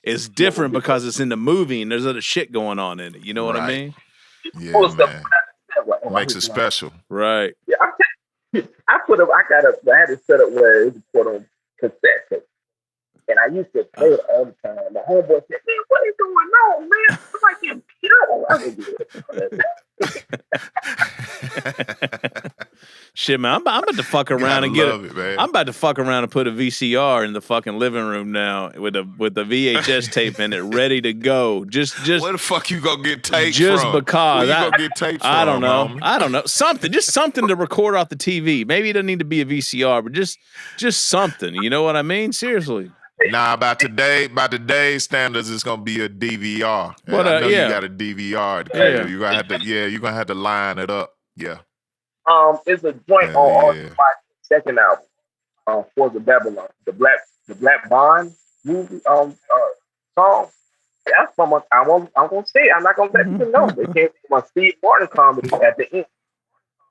it's different because it's in the movie and there's other shit going on in it. You know what I mean? Yeah, man. Makes it special. Right. Yeah, I had it set up where it was put on cassette tape. And I used to play it all the time. My homeboy said, man, what is going on, man? Somebody getting killed. Shit, man, I'm about to fuck around and I'm about to fuck around and put a VCR in the fucking living room now with a VHS tape in it, ready to go. Just where the fuck you gonna get tapes just from? because Where you gonna get tapes I don't from, know. homie? I don't know. Something to record off the TV. Maybe it doesn't need to be a VCR, but just something. You know what I mean? Seriously. Nah, by today's standards, it's gonna be a DVR. But I know you got a DVR. Yeah. You're gonna have to line it up. Yeah. It's a joint on my second album, For the Babylon, the Black Bond movie song. That's from I'm gonna say it. I'm not gonna let people know. It came from a Steve Martin comedy at the end.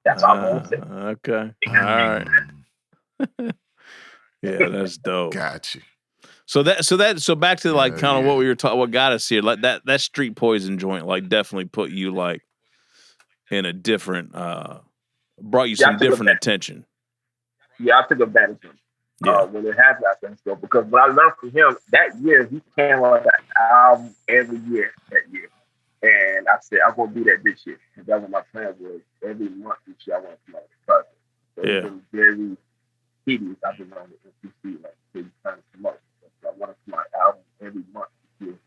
That's all I'm gonna say. Okay. All right. Yeah, that's dope. Got you. So back to like kind of what we were talking, what got us here, like that Street Poison joint, like definitely put you like in a different, brought you some different attention. Yeah, I took advantage of it when it happened. I think so, because what I learned from him that year, he came on an album every year that year, and I said I'm gonna do that this year. And that's what my plan was. Every month this year, I want to come out with a project. So it's been very tedious. I've been on the MPC like trying to come up. I want to come out album every month this year,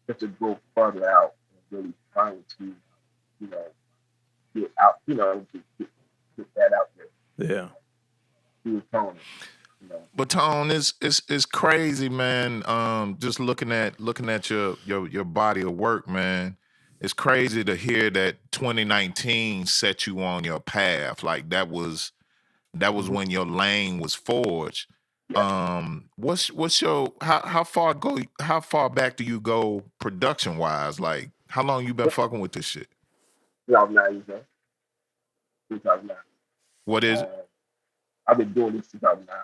just to go further out and really trying to, get out, to get that out there. Yeah. Tone, But Tone, it's crazy, man. Just looking at your body of work, man. It's crazy to hear that 2019 set you on your path. Like that was when your lane was forged. What's your how far back do you go production wise? Like how long you been fucking with this shit? 2009, 2009. What is it? I've been doing this 2009.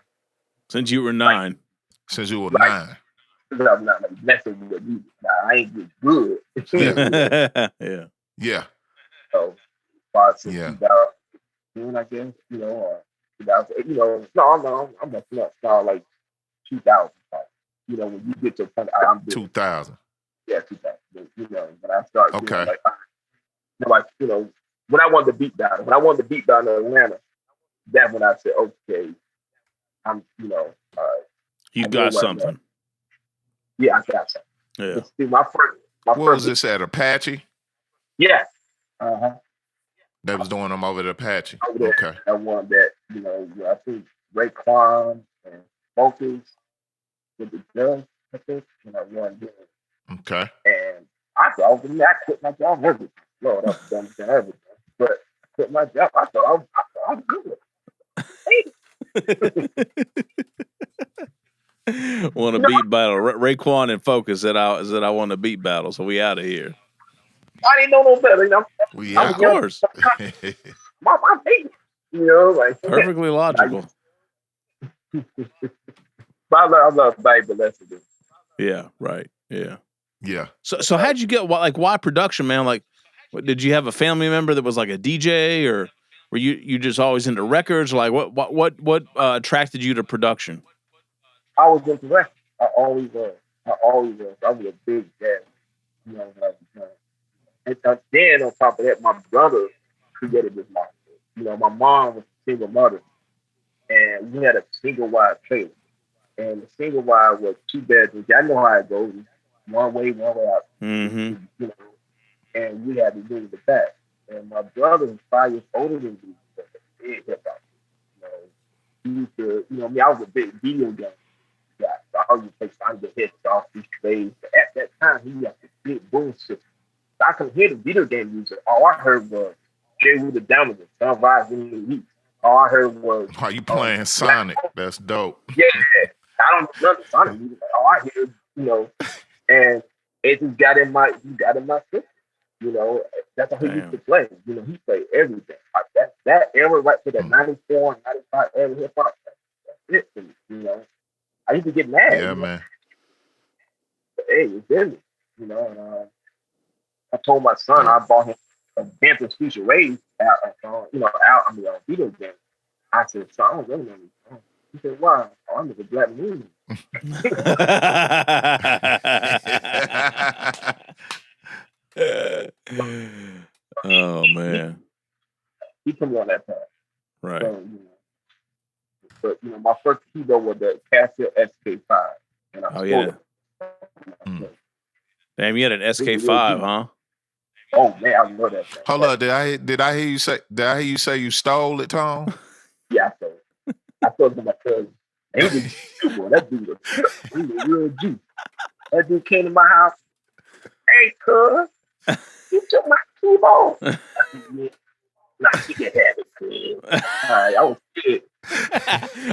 Since you were 9. Since you were 9. 2009, like messing with music. Now I ain't get good. Yeah. Yeah. So, since 2010, I guess, or 2008, no, I'm messing up. Now like 2000. When you get to a point, I'm doing 2000. Yeah, 2000. When I start doing when I wanted the beat down in Atlanta, that's when I said, okay, I'm, you got something. Yeah, I got something. Yeah. See, my first. What was this at Apache? Yeah. That was doing them over at Apache. Okay. I wanted that, I think Raekwon and Focus with the Judge, I think, and I wanted them. Okay. And I quit my job, everything. Lord, I've done everything. But I quit my job. I thought I was good. Want a beat battle? Raekwon and Focus said I want a beat battle, so we out of here. I didn't know no better. Well, yeah. Of course. My baby. You know, like perfectly logical. But I love Bible lessons. Yeah, right. Yeah. Yeah. So how'd you get why production, man? Like, did you have a family member that was like a DJ, or were you just always into records? Like, what attracted you to production? I was into records. I always was. I was a big jazz. You know, and then on top of that, my brother created this life. You know, my mom was a single mother, and we had a single wide trailer. And the single wide was 2 bedrooms. I know how it goes. One way out. Mm-hmm. You know, and we had to do the back. And my brother was 5 years older than me, but a big hip hop. You know, he used to, you know, I was a big video game guy. So I used to take some good hits off these trades. But at that time, he had the big boom system. So I couldn't hear the video game music. All I heard was Jay with the Damages, Sunrise in the Heat. All I heard was. Why you playing Sonic? That's dope. Yeah. I don't know the Sonic music. All I hear, you know, and it just got in my system. You know, that's how he used to play. You know, he played everything. Like that era right to that 94 and 95 era hip hop. That's it for me, you know. I used to get mad. Yeah, you know? man. But, hey, it's business, you know. And I told my son I bought him a Vantage Future Rays video game. I said, son, I don't really know this. He said, why? Oh, I'm a black movie. Oh man, he put me on that path, right? So, you know, but you know, my first keyboard was the Casio SK5, and I yeah. Damn, you had an SK5, huh? Oh man, I know that. Hold up, did I hear you say you stole it, Tom? Yeah, I stole it. I stole it to my cousin. And he was a boy. That dude was a real G. That dude came to my house. Hey, cuz, you took my keyboard. I said, yeah. Nah, she can have it, cuz. All right, I was scared.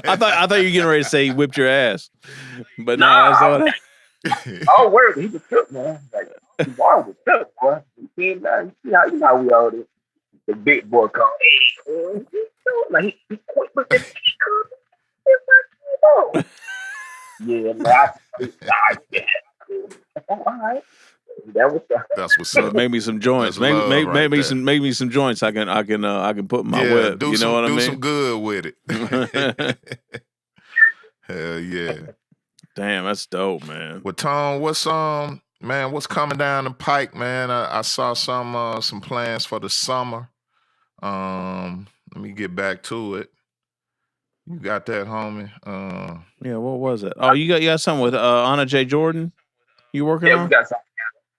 I thought you were getting ready to say he whipped your ass, but nah, no, oh, word, he was cooked, man. Like, he was cooked, boy. You see how we all did. The big boy called, hey, like he quit with the cuz. Yeah, man. All right. That's what's up. Make me some joints. Make me some joints. I can put in my whip. You know what I mean? Do some good with it. Hell yeah. Damn, that's dope, man. Well, Tom, what's coming down the pike, man? I saw some plans for the summer. Let me get back to it. You got that, homie? Yeah, what was it? Oh, you got something with Anna J. Jordan? You working on? Yeah, we got something.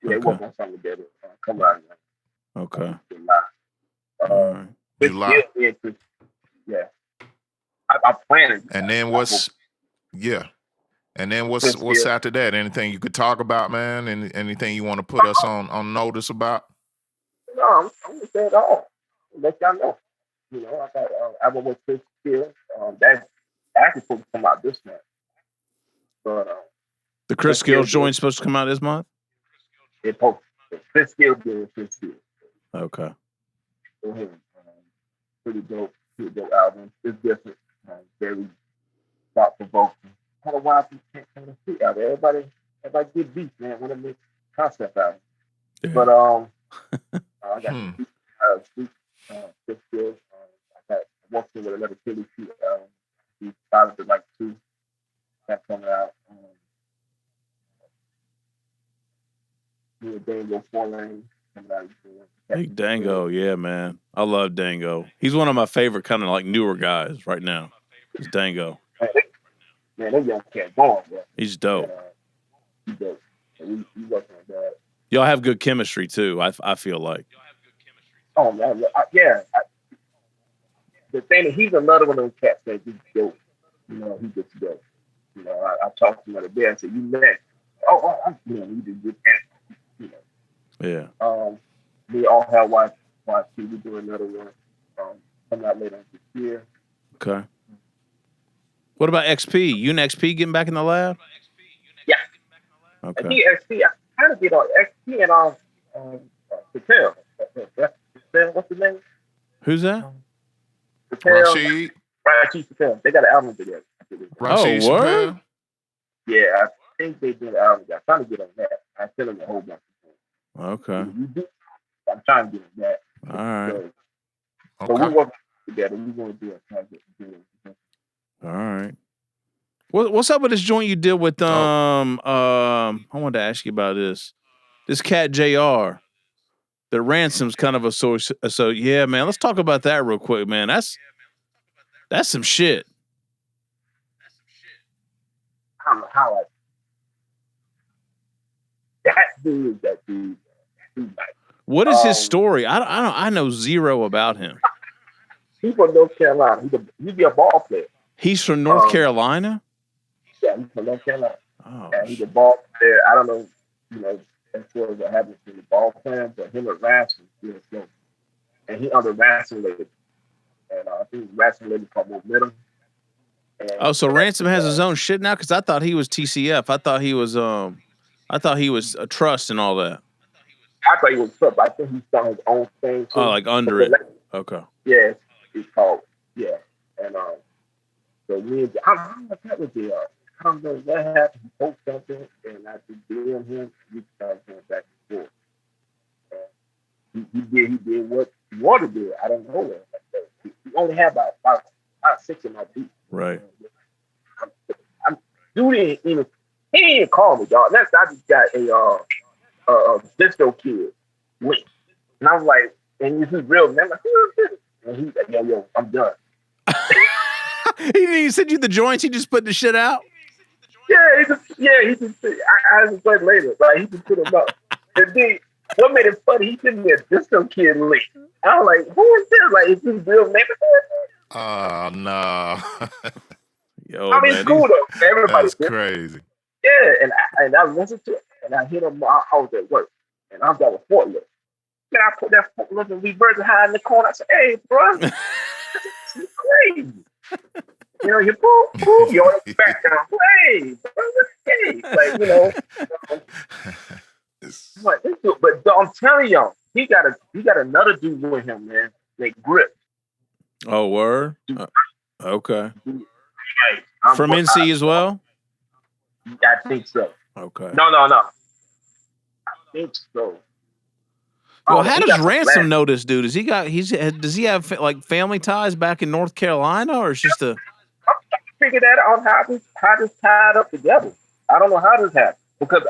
Yeah, okay. Working on something together. Come out. Okay. July. July. Yeah. I plan it. And then what's after that? Anything you could talk about, man? Anything you want to put us on notice about? No, I'm gonna say it all. Let y'all know. You know, I got album with Chris Skills. That's actually supposed to come out this month. But the Chris Skills joint's supposed to come out this month? It posted. Chris Skills doing Chris Skills. Okay. Pretty dope album. It's different. Very thought provoking. Kind of wild can't come to see out there. Everybody get beats, man. Want to make concept album. Yeah. But I got Chris Skills. I walked in with another Philly shoot. He started to like 2. That's coming out. Dango ForLaine coming out. Big Dango, yeah, man. I love Dango. He's one of my favorite kind of like newer guys right now. It's Dango. Man, that young cat going, bro. He's dope. He's dope. We working on that. Y'all have good chemistry too. I feel like. Oh man, the thing is, he's another one of those cats that just dope. You know, he just dope. You know, I talked to him the other day. I said, "You met?" You know, we did good. You know. Yeah. We all have YT. We do another one. Coming out later this year. Okay. What about XP? You and XP getting back in the lab? Yeah. Okay. I think XP. I kind of get on XP and Patel. Chappelle. What's the name? Who's that? Chappelle. Rashid. Rashid Chappelle. They got an album together. Rashid word? Chappelle. Yeah, I think they did an album. I'm trying to get on that. I sent them a whole bunch of things. Okay. You do? I'm trying to get on that. All right. So, but we work together. We want to do a project together. All right. What's up with this joint you did with I wanted to ask you about this. This cat JR. The Ransom's kind of a source. So yeah, man. Let's talk about that real quick, man. That's some shit. How I that dude. What is his story? I know zero about him. He's from North Carolina. He'd be a ball player. He's from North Carolina? Yeah, he's from North Carolina. Oh, and he's a ball player. I don't know, that's what happens to the ball players, but him and Ransom, and he under Ransom Lady. And I think Ransom Lady called Momentum. So Ransom has his own shit now? Because I thought he was TCF. I thought he was a trust and all that. I thought he was tough. I think he's done his own thing too. Oh, like under it. Okay. Yeah, it's called, yeah. And so me and I don't know what with JR. I don't know what happened. He posted something, and I just DM him. We started going back and forth. He did what he wanted to do. I don't know. He only had about 6 of my beats. Right. Dude he didn't call me, dog. I just got a disco kid link. And I was like, and this is real, man. I'm like, who is this? And he's like, yo, I'm done. He didn't even send you the joints, he just put the shit out? He just I just played later. Like, he just put them up. And then what made it funny, he sent me a disco kid link. I was like, who is this? Like, is this real name? Oh no. Yo, I mean, it's cool though. Everybody's crazy. Yeah, and I listened to it, and I hit him. I was at work, and I'm done with forklift. Then I put that forklift and reverse high in the corner. I said, "Hey, bro, this is crazy." You boom, you're on the background. Hey, bro, like, this dude, but I'm telling y'all, he got another dude with him, man. They grip. Oh, word. Okay. Right. From NC as well. I think so. Okay. No. I think so. Well, how does Ransom know this dude? Does he have like family ties back in North Carolina, or it's just a? I'm trying to figure that out. How this tied up together? I don't know how this happened because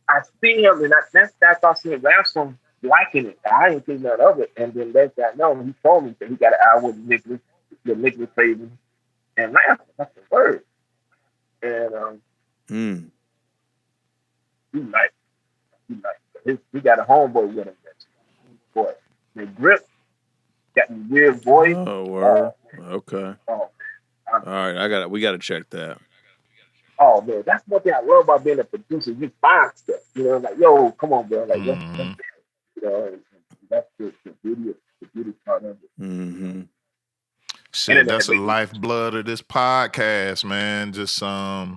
I see him and that's I seen Ransom liking it. I didn't think none of it, and then that guy know he told me that he got an hour with Nicholas Craven and Ransom. That's the word. And he nice. He got a homeboy with him. Boy, the grip got the weird voice. Oh, word. Okay. All right, we got to check that. Oh man, that's one thing I love about being a producer. You find stuff, like, yo, come on, bro, like, and that's the beauty part of it. Mm-hmm. Shit, that's the lifeblood of this podcast, man. Just I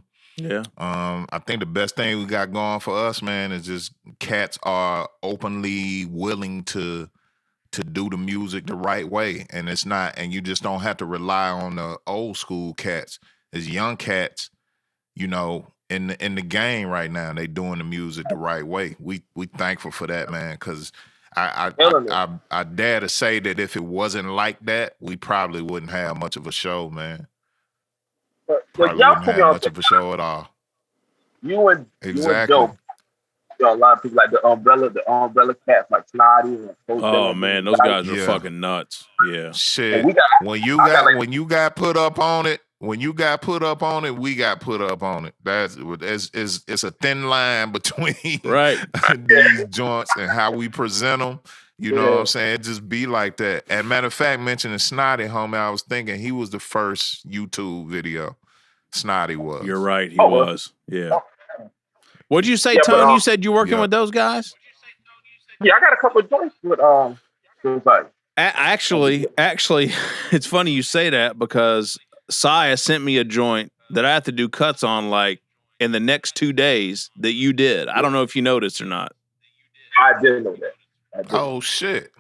think the best thing we got going for us, man, is just cats are openly willing to do the music the right way, and you just don't have to rely on the old school cats. As young cats, in the game right now, they doing the music the right way. We thankful for that, man, because I dare to say that if it wasn't like that, we probably wouldn't have much of a show, man. But probably y'all wouldn't have much of a show at all. You and exactly. You and Dope. A lot of people like the umbrella cats like Snotty and oh man, those guys are fucking nuts. Yeah. Shit. When you got put up on it, we got put up on it. It's a thin line between these joints and how we present them. You know what I'm saying? It just be like that. And matter of fact, mentioning Snotty, homie, I was thinking he was the first YouTube video. Snotty was. You're right, he was. Yeah. What'd you say, Tone? You said you're working with those guys? Yeah, I got a couple of joints with everybody. Actually, it's funny you say that because Saya sent me a joint that I have to do cuts on like in the next 2 days that you did. I don't know if you noticed or not. I didn't know that. Oh shit.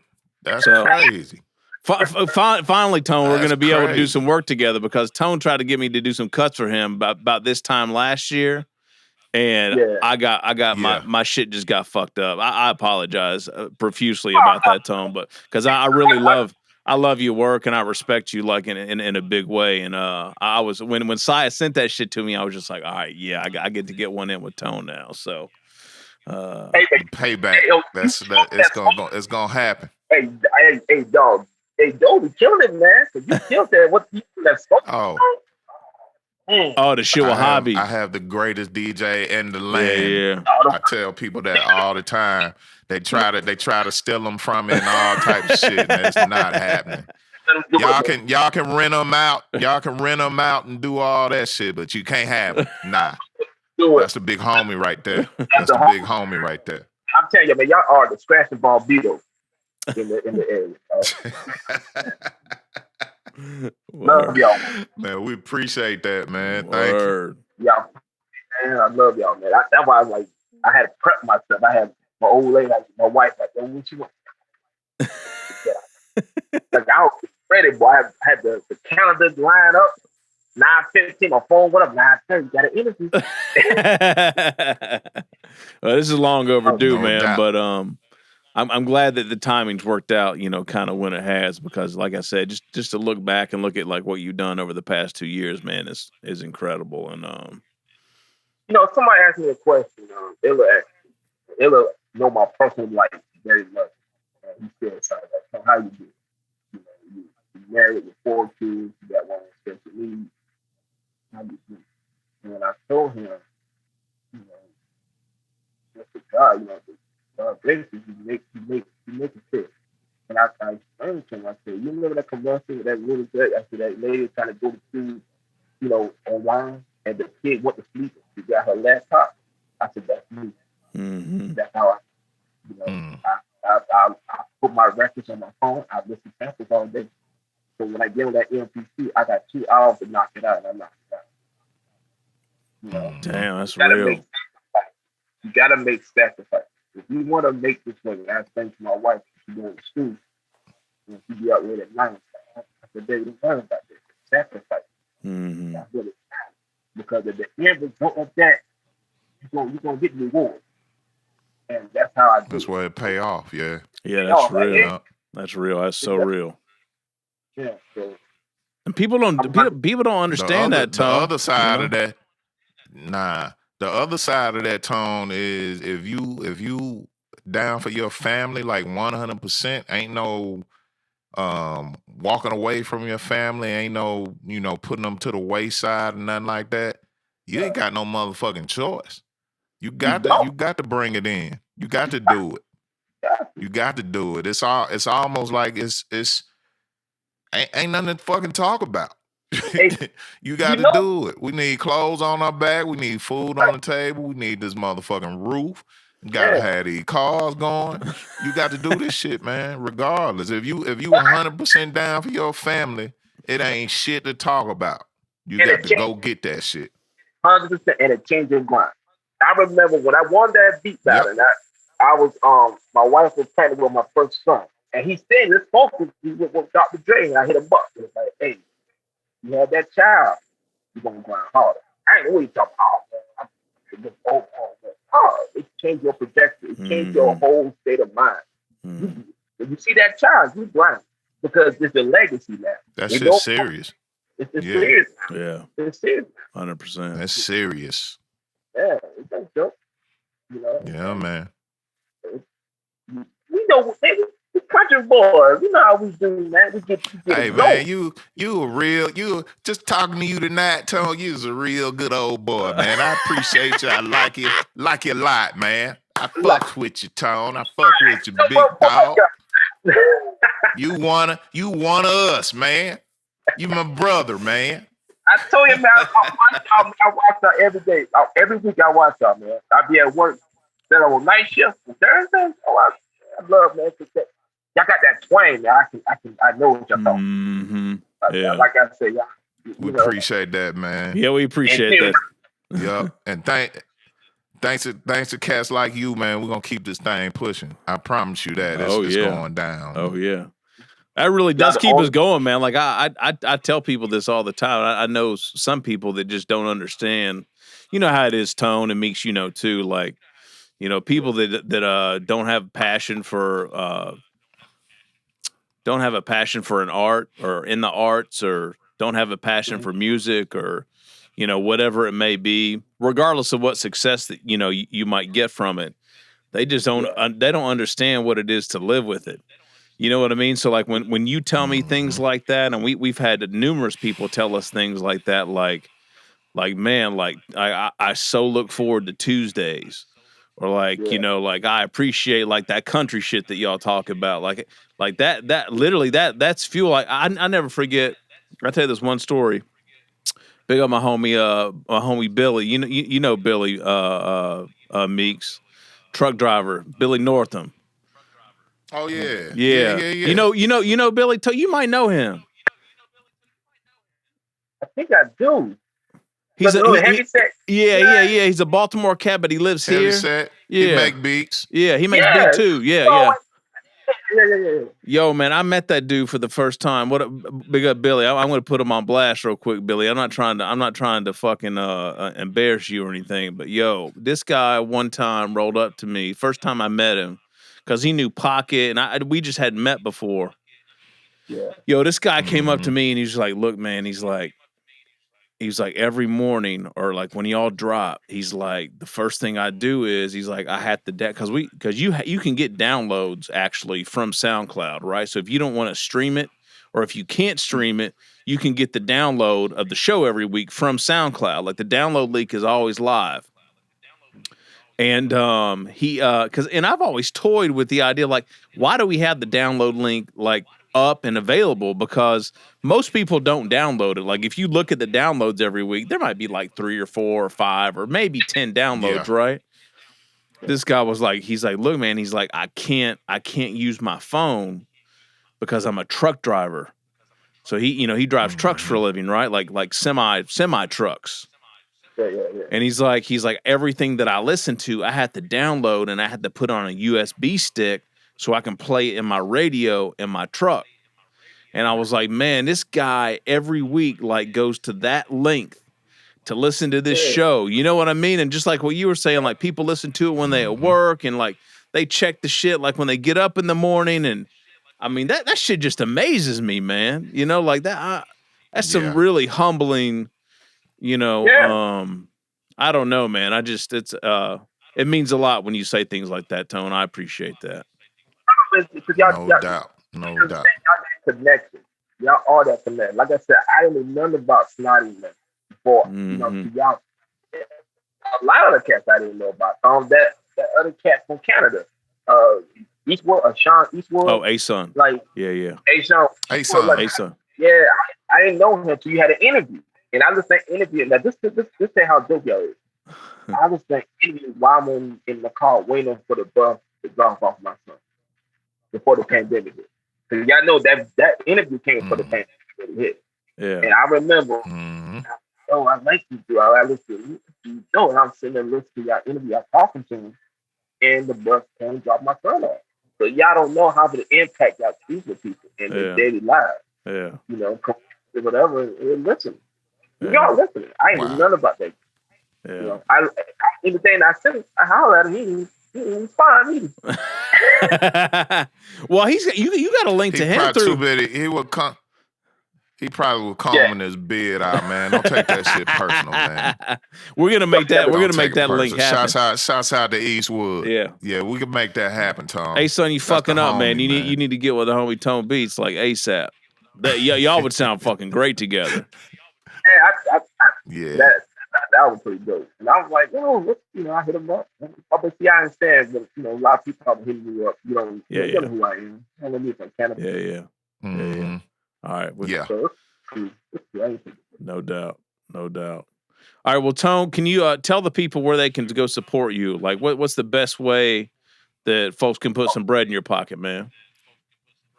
That's crazy. Finally, Tone, we're going to be able to do crazy. some work together because Tone tried to get me to do some cuts for him about this time last year. And I got my shit just got fucked up. I apologize profusely about that, Tone, but because I really love your work and I respect you like in a big way. And I was when Saya sent that shit to me, I was just like, all right, yeah, I get to get one in with Tone now. So payback. It's gonna happen. Hey, dog. Hey, dog, you killed it, man. Cause you killed that. What you that smoke? Oh, the shit with Hobby. I have the greatest DJ in the land. Yeah. I tell people that all the time. They try to steal them from me and all types of shit. And it's not happening. Y'all can rent them out. Y'all can rent them out and do all that shit, but you can't have them. Nah. That's the big homie right there. That's the big homie right there. I'm telling you, man, y'all are the scratch and ball Beatles in the area. Love y'all, man. We appreciate that, man. Thank you. Y'all, man, I love y'all, man. That's why I was like, I had to prep myself. I had my old lady, like my wife, like, oh, what you want? Like, I was ready, boy. I had the calendar line up. 9:15, my phone went up. 9:30, got an interview. Well, this is long overdue, man. But I'm glad that the timing's worked out, you know, kind of when it has, because like I said, just to look back and look at like what you've done over the past 2 years, man, is incredible. And you know, somebody asked me a question. Illa know my personal life very much. He said something like, so how you do? You know, you married with 4 kids, you got one with special needs. How you do? And when I told him, you know, just the God, you know, God basically you make it fit. And I explained to him, I said, you remember that commercial with that little girl? I said, that lady trying to go to school, you know, online, and the kid went to sleep and she got her laptop. I said, that's me. Mm-hmm. That's how I, you know, I put my records on my phone. I listen to samples all day. So when I get on that MPC, I got 2 hours to knock it out, and I knock it out. You know, damn, that's real. You gotta make sacrifice. If you want to make this money, I think to my wife, she's going to school, and she be out late at night. I said, baby, don't worry about this. Sacrifice. Mm-hmm. That's what it's about. Because at the end result of that, you're gonna get reward. And that's how I do. That's where it pay off, yeah. Yeah, that's real. Yeah. That's real. That's so real. Yeah. So, and people don't understand that, Tone. The other side of that, the other side of that, Tone, is if you down for your family like 100%, ain't no walking away from your family, ain't no, you know, putting them to the wayside and nothing like that. You ain't got no motherfucking choice. You got to bring it in. You got to do it. You got to do it. It's almost like it's ain't nothing to fucking talk about. You got to do it. We need clothes on our back. We need food on the table. We need this motherfucking roof. You gotta have these cars going. You got to do this shit, man. Regardless, if you 100% down for your family, it ain't shit to talk about. You got to go get that shit. 100%, and it changed your grind. I remember when I won that beat battle, and I was my wife was pregnant with my first son, and he said this focus with Dr. Dre, and I hit him up. It was like, hey, you had that child, you're gonna grind harder. I ain't know what you talking about. It changed your projection. It changed your whole state of mind. When you see that child, you grind because it's a legacy now. That shit's serious. It's serious. Yeah. It's serious. 100%. That's serious. Yeah, it's a joke. You know? Yeah, man. We know, we country boys. You know how we do, man. We get hey, man, you a real, you just talking to you tonight, Tone. You's a real good old boy, man. I appreciate you. I like you a lot, man. I fuck with you, Tone. I fuck with you, big dog. You one of us, man. You my brother, man. I told you, man, I watch y'all every day. Every week I watch y'all, man. I be at work, then on night shift on Thursday. Oh, I love, man. Y'all got that twang, man. I know what y'all talking. Yeah. Like I said, y'all. We appreciate that, man. Yeah, we appreciate that. Yep. And Thanks to cats like you, man, we're gonna keep this thing pushing. I promise you that. It's going down. Oh yeah. That really does keep us going, man. Like I tell people this all the time. I know some people that just don't understand. You know how it is, Tone and Meeks, you know, too. Like, you know, people that don't have passion for an art or in the arts, or don't have a passion for music, or, you know, whatever it may be, regardless of what success that, you know, you might get from it. They just don't they don't understand what it is to live with it. You know what I mean? So like when you tell me things like that, and we've had numerous people tell us things like that, like man, like I so look forward to Tuesdays, or like, you know, like I appreciate like that country shit that y'all talk about, like that literally that's fuel. Like I never forget. I'll tell you this one story. Big up my homie Billy. You know Billy Meeks, truck driver Billy Northam. Oh yeah. Yeah. You know Billy. You might know him. I think I do. He's heavy set. Yeah. He's a Baltimore cat, but he lives heavy here. Set. Yeah. He make beats. Yeah, he makes beat too. Yeah. Yeah. Yo, man, I met that dude for the first time. Big up Billy. I'm going to put him on blast real quick, Billy. I'm not trying to fucking embarrass you or anything, but yo, this guy one time rolled up to me. First time I met him, because he knew Pocket, and we just hadn't met before. Yeah. Yo, this guy came up to me and he's like, "Look, man," he's like, every morning, or like when y'all drop, he's like, the first thing I do is, he's like, I have to because you can get downloads actually from SoundCloud, right? So if you don't want to stream it, or if you can't stream it, you can get the download of the show every week from SoundCloud. Like the download link is always live. And and I've always toyed with the idea, like, why do we have the download link like up and available? Because most people don't download it. Like if you look at the downloads every week, there might be like 3 or 4 or 5 or maybe 10 downloads, right? This guy was like, he's like, look, man, he's like, I can't use my phone because I'm a truck driver. So he drives trucks for a living, right? Like semi trucks. Yeah. And he's like, everything that I listen to, I had to download and I had to put on a USB stick so I can play it in my radio in my truck. And I was like, man, this guy every week like goes to that length to listen to this show. You know what I mean? And just like what you were saying, like people listen to it when they at work, and like they check the shit like when they get up in the morning. And I mean, that shit just amazes me, man. You know, like that. That's some really humbling, you know, I don't know, man. It means a lot when you say things like that, Tone. I appreciate that. No doubt. Y'all connected. Y'all all that connected. Like I said, I didn't know nothing about Snotty Man before. You know, y'all. A lot of the cats I didn't know about. That other cat from Canada, Eastwood, Sean Eastwood. Oh, A-Son. Like A-Son. Yeah, I didn't know him until you had an interview. And I was saying interview. Now this is how dope y'all is. I was saying interview while I'm in the car waiting for the bus to drop off my son before the pandemic hit. Because y'all know that interview came for the pandemic hit. Yeah. And I remember, I like you, bro. I listen to you. And I'm sitting there listening to y'all interview. I'm talking to him, and the bus came and dropped my son off. So y'all don't know how the impact y'all speak with people in their daily lives. Yeah. You know, whatever, and listen. Y'all listening. I ain't know nothing about that. Yeah. You know, anything I said, I hollered at him. He fine me. Well, you got a link to him through. He probably was combing his beard out, man. Don't take that shit personal, man. We're gonna make that link happen. Shouts out to Eastwood. Yeah, we can make that happen, Tom. Hey, son, you fucking up, man. You need to get with the homie Tone Beatz like ASAP. Y'all would sound fucking great together. Yeah, that was pretty dope. And I was like, I hit him up. Obviously, I understand, but a lot of people probably hit me up. You know who I am. I don't know if I'm Canada. Yeah. All right. So no doubt. All right. Well, Tone, can you tell the people where they can go support you? Like, what's the best way that folks can put some bread in your pocket, man?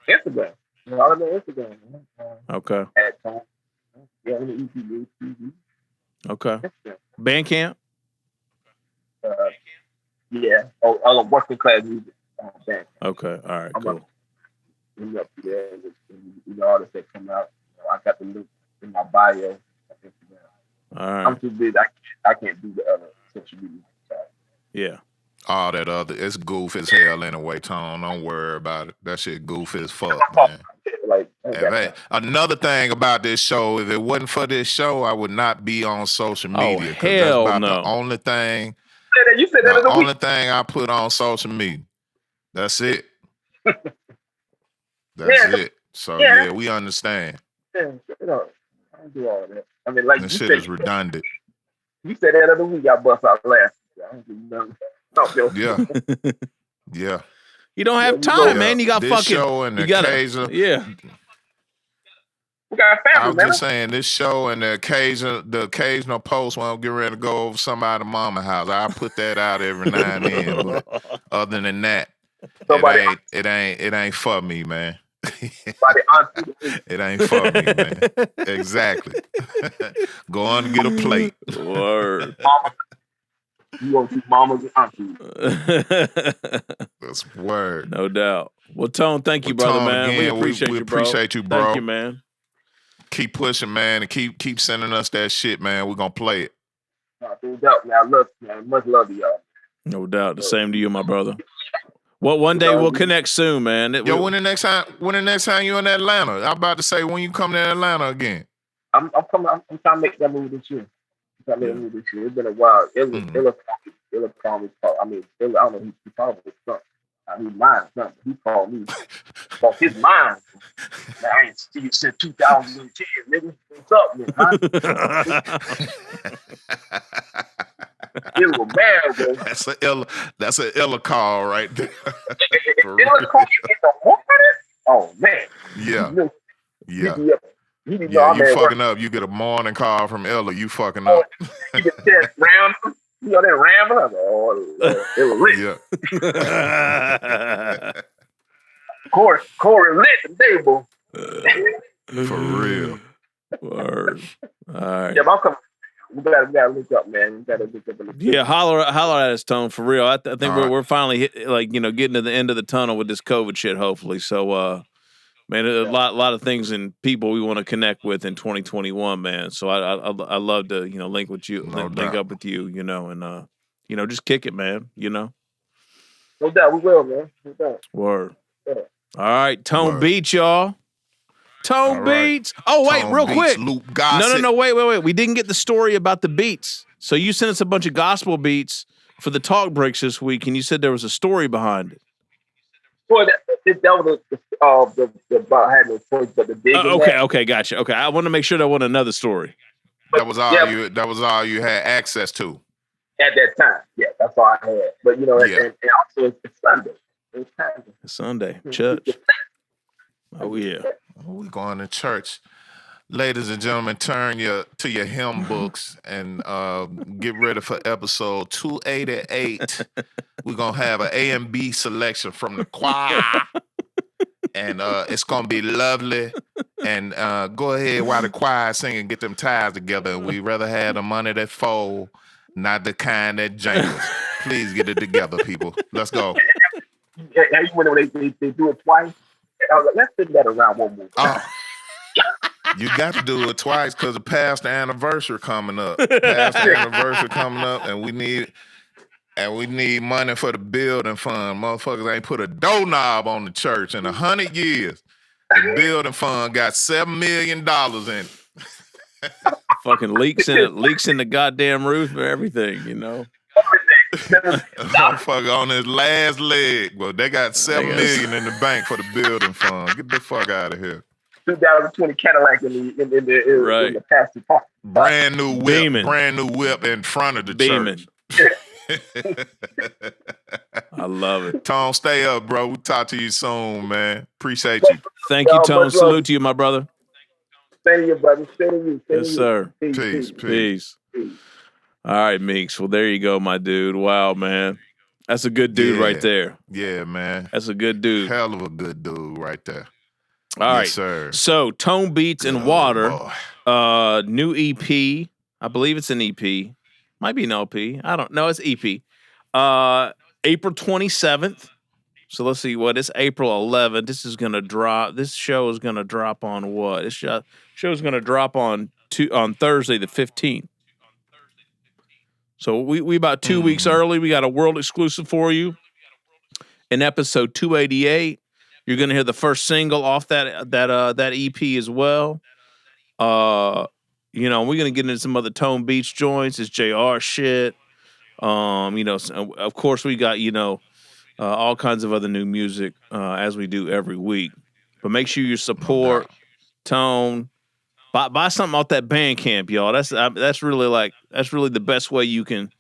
Instagram. All of the Instagram. Okay. At Tone. Yeah, okay. Bandcamp? Yeah, oh, working class music. Band. Okay, all right, cool. I'm up there with artists that come out. I got the link in my bio. All right. I'm too busy. I can't do the other social media side. Yeah. All that other, it's goofy as hell anyway, Tone. Don't worry about it. That shit goofy as fuck, man. Like, another thing about this show, if it wasn't for this show, I would not be on social media. Oh, hell that's about no. the only thing. You said that the only thing I put on social media. That's it. That's it. So yeah, we understand. Yeah, I don't do all that. I mean, like, this shit is redundant. You said that other week I bust out last. I don't do nothing. Yeah. Yeah. You don't have time, man. You got this fucking show and the occasional. Yeah. We got family, I was just saying, this show and the occasional post when I'm getting ready to go over somebody's mama house. I put that out every now and then. But other than that, it ain't for me, man. It ain't for me, man. Exactly. Go on and get a plate. Word. You want to see mamas and aunties. That's word. No doubt. Well, Tone, thank you, brother, man. Again, we appreciate you, bro. Appreciate you, bro. Thank you, man. Keep pushing, man, and keep sending us that shit, man. We're gonna play it. No doubt, man. I love you, man. Much love to y'all. No doubt. The same to you, my brother. Well, one day we'll connect soon, man. When the next time you in Atlanta? I'm about to say when you come to Atlanta again. I'm coming. I'm trying to make that move this year. It's been a while. It'll call me. I mean, I don't know. He called me something. He mind something. He called me about his mind. Man, I ain't see you since 2010, nigga. What's up, man? It was bad, bro. That's an illa call right there. Illa call in the morning? Oh man. Yeah. Yeah. You fucking up. You get a morning call from Ella. You fucking up. You get that ramble. You know that ramble? Oh, it was lit. Yeah. Corey lit today, boy. For real. Word. All right. Yeah, I'm coming. We gotta link up, man. We gotta link up. Yeah, holler at us, Tone, for real. I think we're finally getting to the end of the tunnel with this COVID shit, hopefully. So man, a lot of things and people we want to connect with in 2021, man. So I love to link with you, link up with you, and just kick it, man. No doubt, we will, man. No doubt. Word. Yeah. All right, Tone Beatz, y'all. Tone Beatz. Oh wait, real quick. No, wait. We didn't get the story about the beats. So you sent us a bunch of gospel beats for the talk breaks this week, and you said there was a story behind it. Well, that was the about having no choice, but the big. Okay, gotcha. Okay, I want to make sure there wasn't another story. That was all you had access to at that time. Yeah, that's all I had. But and also it's Sunday. It's Sunday, church. Oh yeah, we going to church. Ladies and gentlemen, turn to your hymn books and get ready for episode 288. We're gonna have an A and B selection from the choir. And it's gonna be lovely. And go ahead while the choir singing, get them ties together. We rather have the money that fold, not the kind that jangles. Please get it together, people. Let's go. When they do it twice, I was like, let's spin that around one more time. You got to do it twice because the past anniversary coming up. And we need money for the building fund. Motherfuckers ain't put a doorknob on the church in 100 years. The building fund got $7 million in it. Fucking leaks in the goddamn roof and everything, Motherfucker on his last leg. Well, they got $7 million in the bank for the building fund. Get the fuck out of here. 2020 Cadillac in the pastor park. Brand new whip in front of the church. I love it. Tone, stay up, bro. We'll talk to you soon, man. Appreciate you. Thank you, Tone. Salute to you, my brother. Stay to you, brother. Stay to you. Yes, sir. Peace. All right, Meeks. Well, there you go, my dude. Wow, man. That's a good dude right there. Yeah, man. That's a good dude. Hell of a good dude right there. All right, sir. So, Tone Beatz and Water, new EP. I believe it's an EP. Might be an LP. I don't know. It's EP. April 27th. So let's see what it's April 11th. This is gonna drop. This show is gonna drop on what? This show is gonna drop on Thursday the 15th. So we about 2 weeks early. We got a world exclusive for you. In episode 288, you're gonna hear the first single off that EP as well. You know, we're gonna get into some other Tone Beats joints. It's JR shit. You know, of course we got, you know, all kinds of other new music as we do every week. But make sure you support Tone. Buy something off that Bandcamp, y'all. That's really the best way you can,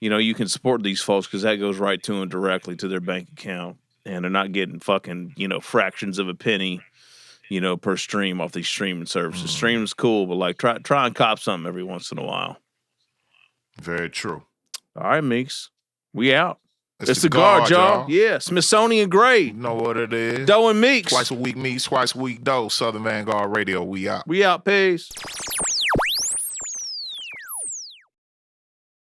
you know, you can support these folks, because that goes right to them directly to their bank account, and they're not getting fucking, you know, fractions of a penny, you know, per stream off these streaming services. Streaming's cool, but like try and cop something every once in a while. Very true. All right, Meeks, we out. It's the guard, y'all. Yeah, Smithsonian grade. You know what it is. Doe and Meeks. Twice a week Meeks, twice a week Doe. Southern Vanguard Radio. We out. We out. Peace.